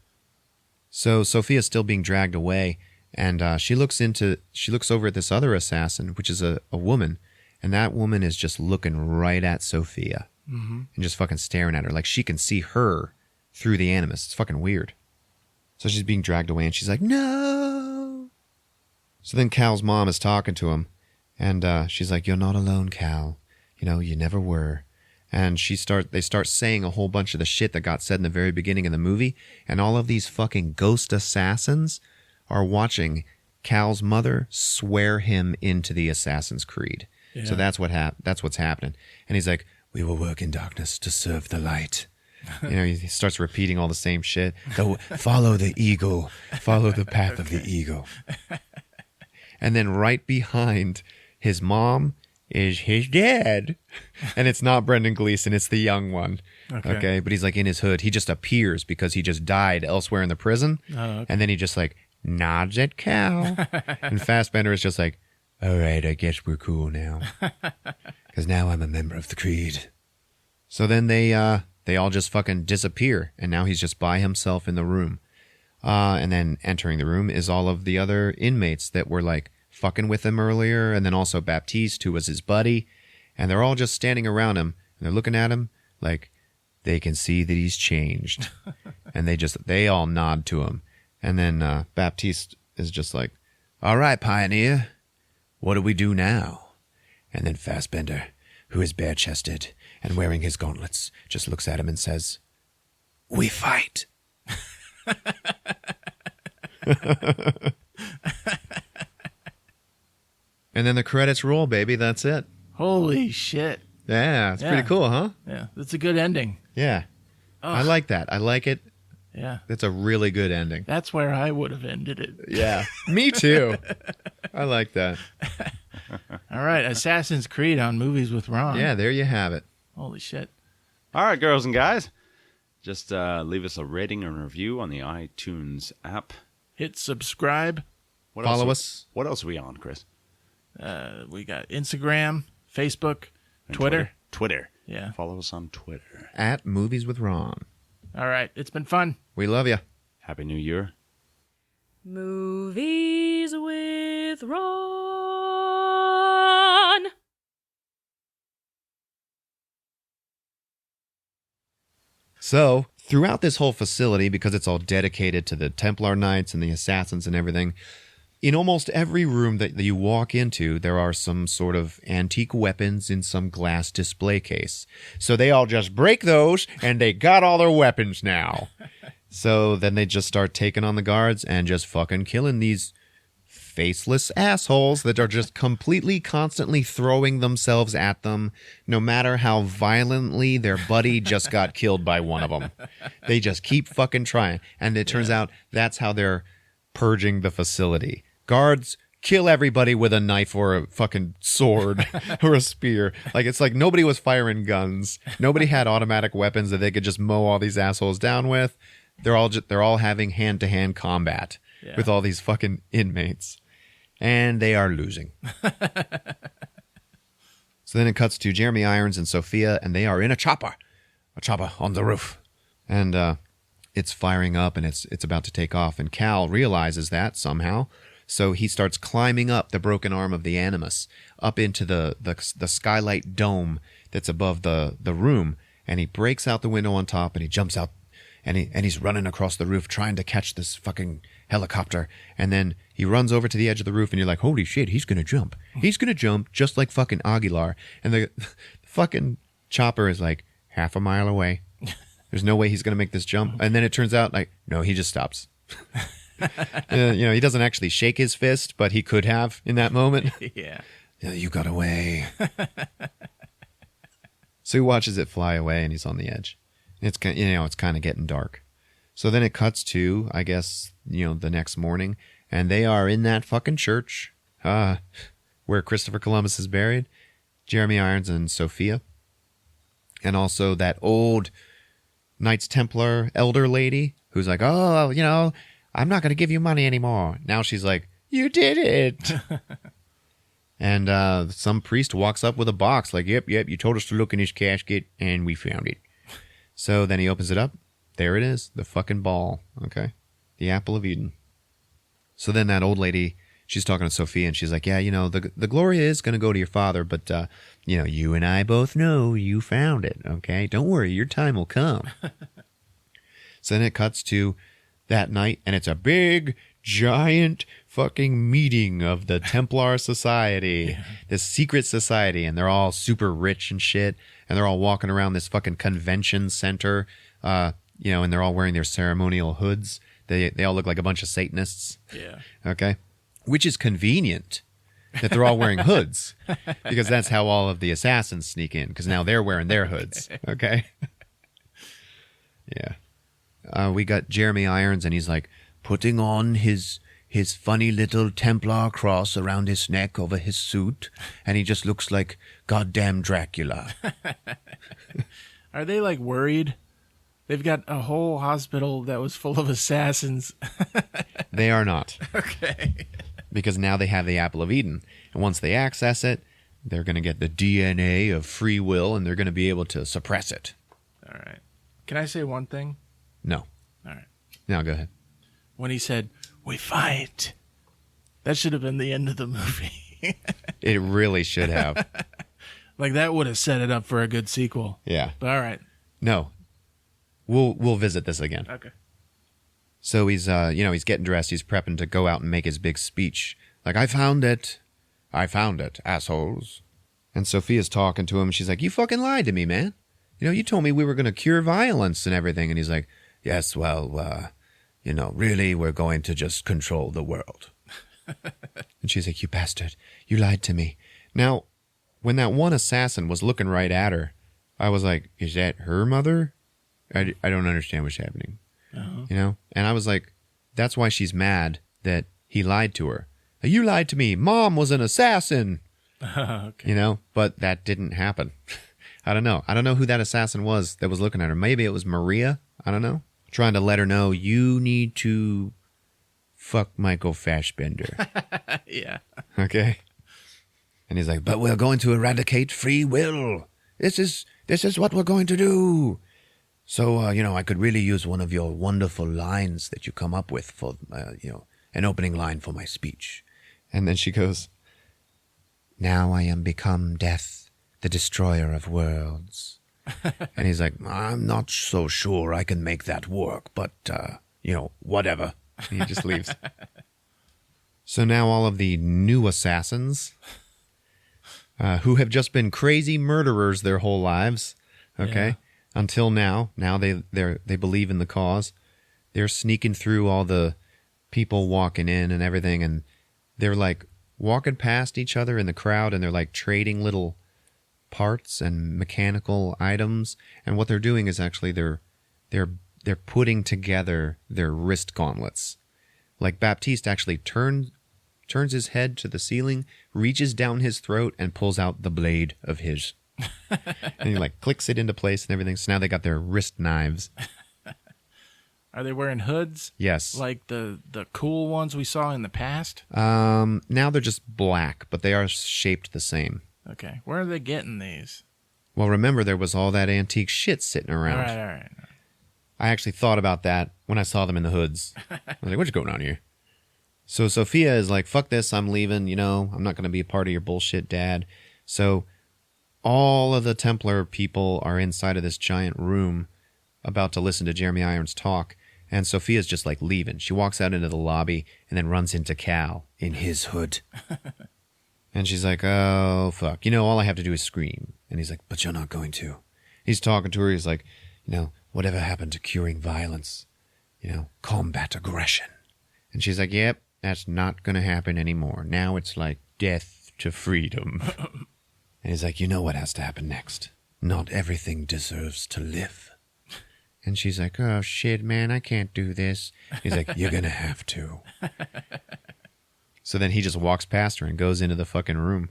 So Sophia's still being dragged away, and she looks over at this other assassin, which is a woman, and that woman is just looking right at Sophia and just fucking staring at her like she can see her through the animus. It's fucking weird. So she's being dragged away, and she's like, no. So then Cal's mom is talking to him, and she's like, you're not alone, Cal. You know, you never were. And they start saying a whole bunch of the shit that got said in the very beginning of the movie, and all of these fucking ghost assassins are watching Cal's mother swear him into the Assassin's Creed. Yeah. So that's what's happening. And he's like, we will work in darkness to serve the light. You know, he starts repeating all the same shit. Follow the eagle. Follow the path of the eagle. And then right behind his mom is his dad. And it's not Brendan Gleeson, it's the young one. Okay. But he's like in his hood. He just appears because he just died elsewhere in the prison. Oh, okay. And then he just like nods at Cal. And Fassbender is just like, all right, I guess we're cool now. Because now I'm a member of the Creed. So then they all just fucking disappear. And now he's just by himself in the room. And then entering the room is all of the other inmates that were like fucking with him earlier, and then also Baptiste, who was his buddy, and they're all just standing around him, and they're looking at him like they can see that he's changed. And they all nod to him. And then Baptiste is just like, all right, Pioneer, what do we do now? And then Fassbender, who is bare-chested and wearing his gauntlets, just looks at him and says, we fight. And then the credits roll, baby. That's it. Holy shit. Yeah, it's pretty cool, huh? Yeah, that's a good ending. Yeah. Ugh. I like that. I like it. Yeah. It's a really good ending. That's where I would have ended it. Yeah. Me too. I like that. All right. Assassin's Creed on Movies with Ron. Yeah, there you have it. Holy shit. All right, girls and guys. Just leave us a rating and review on the iTunes app. Hit subscribe. Follow us. What else are we on, Chris? We got Instagram, Facebook, Twitter. Twitter. Yeah. Follow us on Twitter. At Movies with Ron. All right. It's been fun. We love you. Happy New Year. Movies with Ron. So, throughout this whole facility, because it's all dedicated to the Templar Knights and the Assassins and everything, in almost every room that you walk into, there are some sort of antique weapons in some glass display case. So they all just break those, and they got all their weapons now. So then they just start taking on the guards and just fucking killing these faceless assholes that are just completely, constantly throwing themselves at them, no matter how violently their buddy just got killed by one of them. They just keep fucking trying. And it turns out that's how they're purging the facility. Guards, kill everybody with a knife or a fucking sword or a spear. Like, it's like nobody was firing guns. Nobody had automatic weapons that they could just mow all these assholes down with. They're all having hand-to-hand combat with all these fucking inmates. And they are losing. So then it cuts to Jeremy Irons and Sophia, and they are in a chopper on the roof. And it's firing up, and it's about to take off. And Cal realizes that somehow. So he starts climbing up the broken arm of the Animus, up into the skylight dome that's above the room. And he breaks out the window on top, and he jumps out, and he's running across the roof trying to catch this fucking helicopter. And then he runs over to the edge of the roof, and you're like, holy shit, he's going to jump. He's going to jump just like fucking Aguilar. And the fucking chopper is like half a mile away. There's no way he's going to make this jump. And then it turns out, like, no, he just stops. He doesn't actually shake his fist, but he could have in that moment. Yeah. Yeah, you got away. So he watches it fly away, and he's on the edge. It's kind of getting dark. So then it cuts to, I guess, the next morning, and they are in that fucking church where Christopher Columbus is buried, Jeremy Irons and Sophia, and also that old Knights Templar elder lady who's like, oh, I'm not going to give you money anymore. Now she's like, you did it. And some priest walks up with a box like, yep, you told us to look in his casket, and we found it. So then he opens it up. There it is, the fucking ball, okay? The apple of Eden. So then that old lady, she's talking to Sophia, and she's like, yeah, the glory is going to go to your father, but, you and I both know you found it, okay? Don't worry, your time will come. So then it cuts to that night, and it's a big, giant fucking meeting of the Templar Society, this secret society, and they're all super rich and shit, and they're all walking around this fucking convention center, and they're all wearing their ceremonial hoods. They all look like a bunch of Satanists. Yeah. Okay? Which is convenient that they're all wearing hoods, because that's how all of the assassins sneak in, because now they're wearing their hoods. Okay? Yeah. We got Jeremy Irons, and he's like putting on his funny little Templar cross around his neck over his suit, and he just looks like goddamn Dracula. Are they like worried? They've got a whole hospital that was full of assassins. They are not. Okay. Because now they have the Apple of Eden. And once they access it, they're going to get the DNA of free will, and they're going to be able to suppress it. All right. Can I say one thing? No. All right. No, go ahead. When he said, we fight, that should have been the end of the movie. It really should have. Like, that would have set it up for a good sequel. Yeah. But all right. No. We'll visit this again. Okay. So he's he's getting dressed. He's prepping to go out and make his big speech. Like, I found it, assholes. And Sophia's talking to him. She's like, you fucking lied to me, man. You told me we were going to cure violence and everything. And he's like, yes, well, really, we're going to just control the world. And she's like, you bastard, you lied to me. Now, when that one assassin was looking right at her, I was like, is that her mother? I don't understand what's happening. Uh-huh. And I was like, that's why she's mad that he lied to her. You lied to me. Mom was an assassin. Okay. But that didn't happen. I don't know. I don't know who that assassin was that was looking at her. Maybe it was Maria. I don't know. Trying to let her know, you need to fuck Michael Fassbender. Yeah. Okay. And he's like, but we're going to eradicate free will. This is what we're going to do. So, I could really use one of your wonderful lines that you come up with for, an opening line for my speech. And then she goes, now I am become death, the destroyer of worlds. And he's like, I'm not so sure I can make that work, but, whatever. And he just leaves. So now all of the new assassins, who have just been crazy murderers their whole lives, okay? Yeah. Until now they believe in the cause. They're sneaking through all the people walking in and everything, and they're like walking past each other in the crowd, and they're like trading little parts and mechanical items. And what they're doing is actually they're putting together their wrist gauntlets. Like Baptiste actually turns his head to the ceiling, reaches down his throat, and pulls out the blade of his. And he like clicks it into place and everything. So now they got their wrist knives. Are they wearing hoods? Yes. Like the cool ones we saw in the past? Now they're just black, but they are shaped the same. Okay. Where are they getting these? Well, remember there was all that antique shit sitting around. All right. I actually thought about that when I saw them in the hoods. I was like, what's going on here? So Sophia is like, fuck this, I'm leaving, I'm not going to be a part of your bullshit, Dad. So all of the Templar people are inside of this giant room about to listen to Jeremy Irons talk, and Sophia's just like leaving. She walks out into the lobby and then runs into Cal in his hood. And she's like, oh, fuck. All I have to do is scream. And he's like, but you're not going to. He's talking to her. He's like, whatever happened to curing violence? Combat aggression. And she's like, yep, that's not going to happen anymore. Now it's like death to freedom. And he's like, you know what has to happen next? Not everything deserves to live. And she's like, oh, shit, man, I can't do this. He's like, you're going to have to. So then he just walks past her and goes into the fucking room.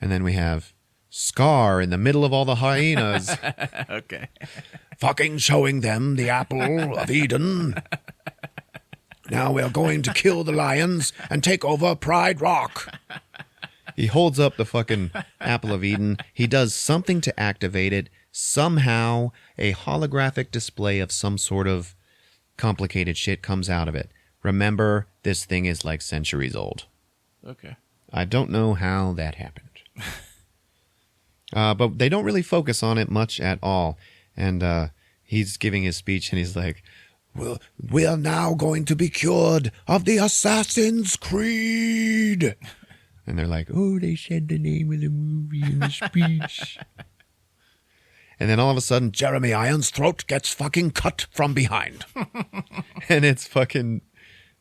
And then we have Scar in the middle of all the hyenas. Okay. Fucking showing them the apple of Eden. Now we're going to kill the lions and take over Pride Rock. He holds up the fucking apple of Eden. He does something to activate it. Somehow, a holographic display of some sort of complicated shit comes out of it. Remember, this thing is like centuries old. Okay. I don't know how that happened. But they don't really focus on it much at all. And he's giving his speech, and he's like, well, we're now going to be cured of the Assassin's Creed. And they're like, oh, they said the name of the movie in the speech. And then all of a sudden, Jeremy Irons' throat gets fucking cut from behind. And it's fucking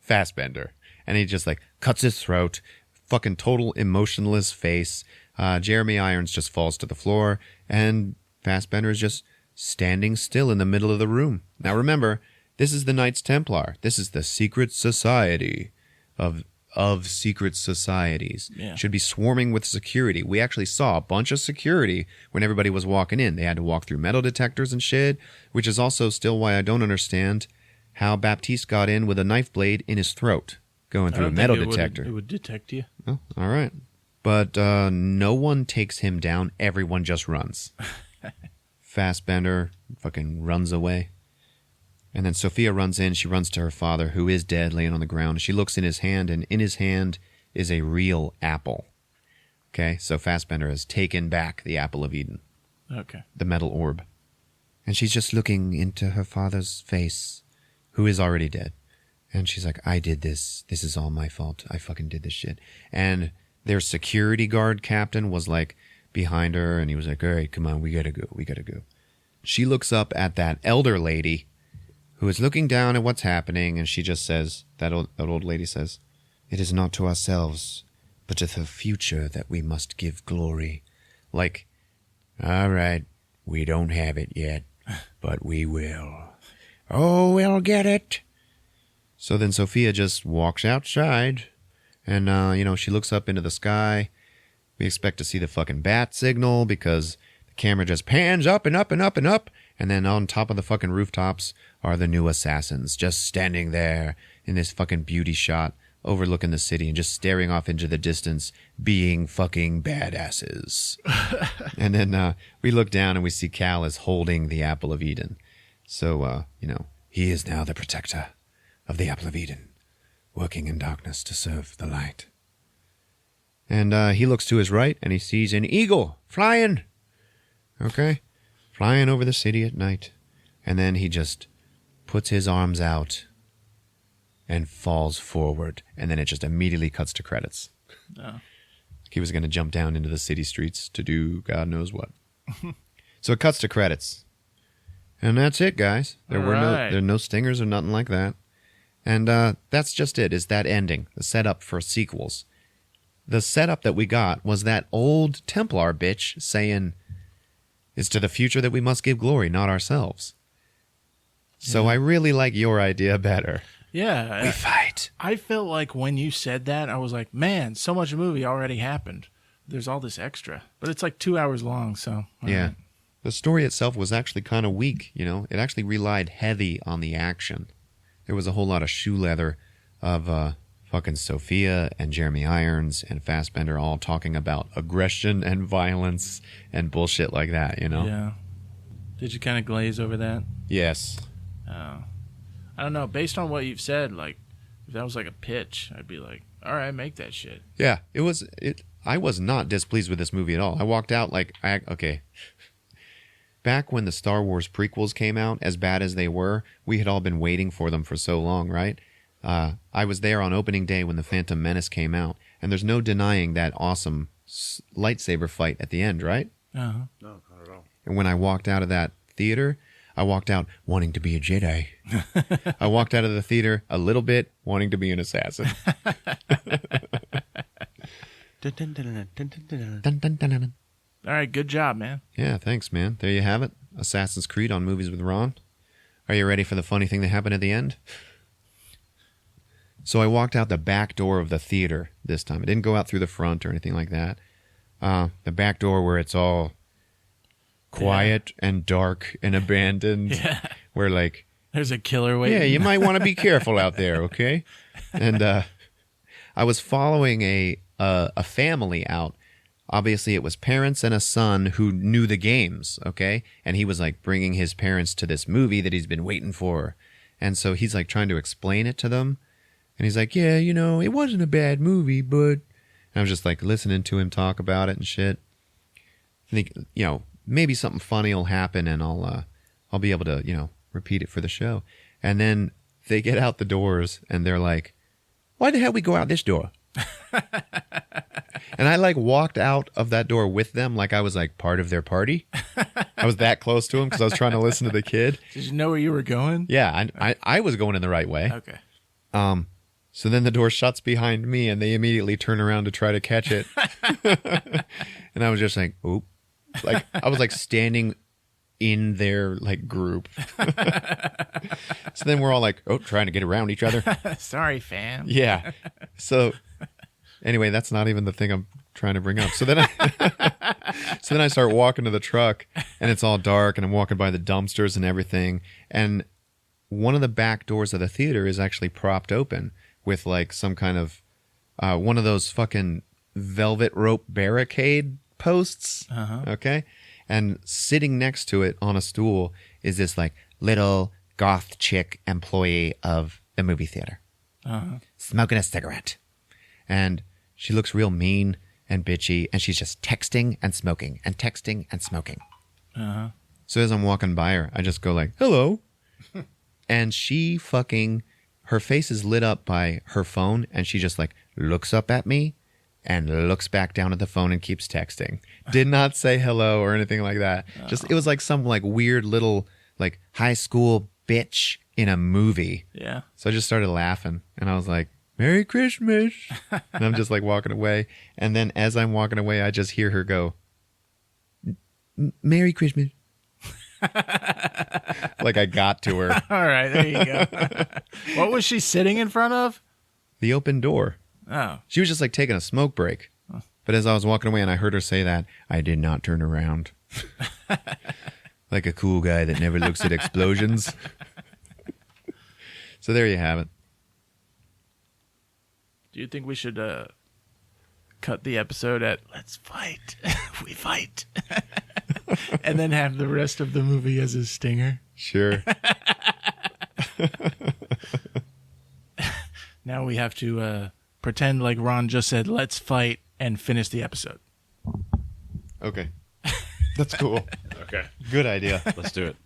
Fassbender. And he just like cuts his throat, fucking total emotionless face. Jeremy Irons just falls to the floor, and Fassbender is just standing still in the middle of the room. Now remember, this is the Knights Templar. This is the secret society of secret societies. Yeah. Should be swarming with security. We actually saw a bunch of security when everybody was walking in. They had to walk through metal detectors and shit, which is also still why I don't understand how Baptiste got in with a knife blade in his throat, going through a metal detector. It would detect you. Oh, all right. But no one takes him down. Everyone just runs. Fassbender fucking runs away. And then Sophia runs in. She runs to her father, who is dead, laying on the ground. She looks in his hand, and in his hand is a real apple. Okay, so Fassbender has taken back the apple of Eden. Okay. The metal orb. And she's just looking into her father's face, who is already dead. And she's like, I did this. This is all my fault. I fucking did this shit. And their security guard captain was like behind her, and he was like, all right, come on, we gotta go. We gotta go. She looks up at that elder lady who is looking down at what's happening, and she just says, that old lady says, it is not to ourselves, but to the future that we must give glory. Like, all right, we don't have it yet, but we will. Oh, we'll get it. So then Sophia just walks outside, and, she looks up into the sky. We expect to see the fucking bat signal, because the camera just pans up and up and up and up, and then on top of the fucking rooftops are the new assassins, just standing there in this fucking beauty shot, overlooking the city and just staring off into the distance, being fucking badasses. And then we look down and we see Cal is holding the apple of Eden. So, he is now the protector of the apple of Eden, working in darkness to serve the light. And he looks to his right and he sees an eagle flying. Okay? Flying over the city at night. And then he just puts his arms out and falls forward. And then it just immediately cuts to credits. Oh. He was going to jump down into the city streets to do God knows what. So it cuts to credits. And that's it, guys. There were no stingers or nothing like that. And that's just it, is that ending, the setup for sequels. The setup that we got was that old Templar bitch saying, it's to the future that we must give glory, not ourselves. So I really like your idea better. Yeah. We fight. I felt like when you said that, I was like, man, so much movie already happened. There's all this extra. But it's like 2 hours long, so. Yeah. Right. The story itself was actually kind of weak, It actually relied heavy on the action. There was a whole lot of shoe leather of fucking Sophia and Jeremy Irons and Fassbender all talking about aggression and violence and bullshit like that, Yeah. Did you kind of glaze over that? Yes. I don't know. Based on what you've said, like, if that was like a pitch, I'd be like, all right, make that shit. Yeah, I was not displeased with this movie at all. I walked out like, okay. Back when the Star Wars prequels came out, as bad as they were, we had all been waiting for them for so long, right? I was there on opening day when The Phantom Menace came out, and there's no denying that awesome lightsaber fight at the end, right? Uh-huh. No, not at all. And when I walked out of that theater, I walked out wanting to be a Jedi. I walked out of the theater a little bit wanting to be an assassin. Dun, dun, dun, dun. All right, good job, man. Yeah, thanks, man. There you have it. Assassin's Creed on Movies with Ron. Are you ready for the funny thing that happened at the end? So I walked out the back door of the theater this time. I didn't go out through the front or anything like that. The back door where it's all quiet and dark and abandoned. Yeah. Where like, There's a killer waiting. yeah, you might want to be careful out there, okay? And I was following a family out. Obviously, it was parents and a son who knew the games, okay? And he was like bringing his parents to this movie that he's been waiting for. And so he's like trying to explain it to them. And he's like, yeah, you know, it wasn't a bad movie, but... And I was just like listening to him talk about it and shit. I think, you know, maybe something funny will happen and I'll be able to, you know, repeat it for the show. And then they get out the doors and they're like, why the hell we go out this door? And I like walked out of that door with them like I was like part of their party. I was that close to him because I was trying to listen to the kid. Did you know where you were going? Yeah, I was going in the right way. Okay. So then the door shuts behind me and they immediately turn around to try to catch it. And I was just like, oop. Like I was like standing in their like group. So then we're all like, oh, trying to get around each other. Sorry, fam. Yeah. So anyway, that's not even the thing I'm trying to bring up. So then I start walking to the truck and it's all dark and I'm walking by the dumpsters and everything. And one of the back doors of the theater is actually propped open with like some kind of one of those fucking velvet rope barricade posts. Uh-huh. Okay. And sitting next to it on a stool is this like little goth chick employee of the movie theater. Uh-huh. Smoking a cigarette. And she looks real mean and bitchy, and she's just texting and smoking and texting and smoking. Uh-huh. So as I'm walking by her, I just go like, hello. And she fucking, her face is lit up by her phone, and she just like looks up at me and looks back down at the phone and keeps texting. Did not say hello or anything like that. Just, it was like some like weird little like high school bitch in a movie. Yeah. So I just started laughing and I was like, Merry Christmas. And I'm just like walking away. And then as I'm walking away, I just hear her go, Merry Christmas. Like I got to her. All right, there you go. What was she sitting in front of? The open door. Oh. She was just like taking a smoke break. But as I was walking away and I heard her say that, I did not turn around. Like a cool guy that never looks at explosions. So there you have it. Do you think we should cut the episode at "Let's fight, we fight," and then have the rest of the movie as a stinger? Sure. Now we have to pretend like Ron just said "Let's fight" and finish the episode. Okay. That's cool. Okay. Good idea. Let's do it.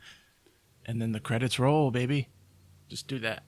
And then the credits roll, baby. Just do that.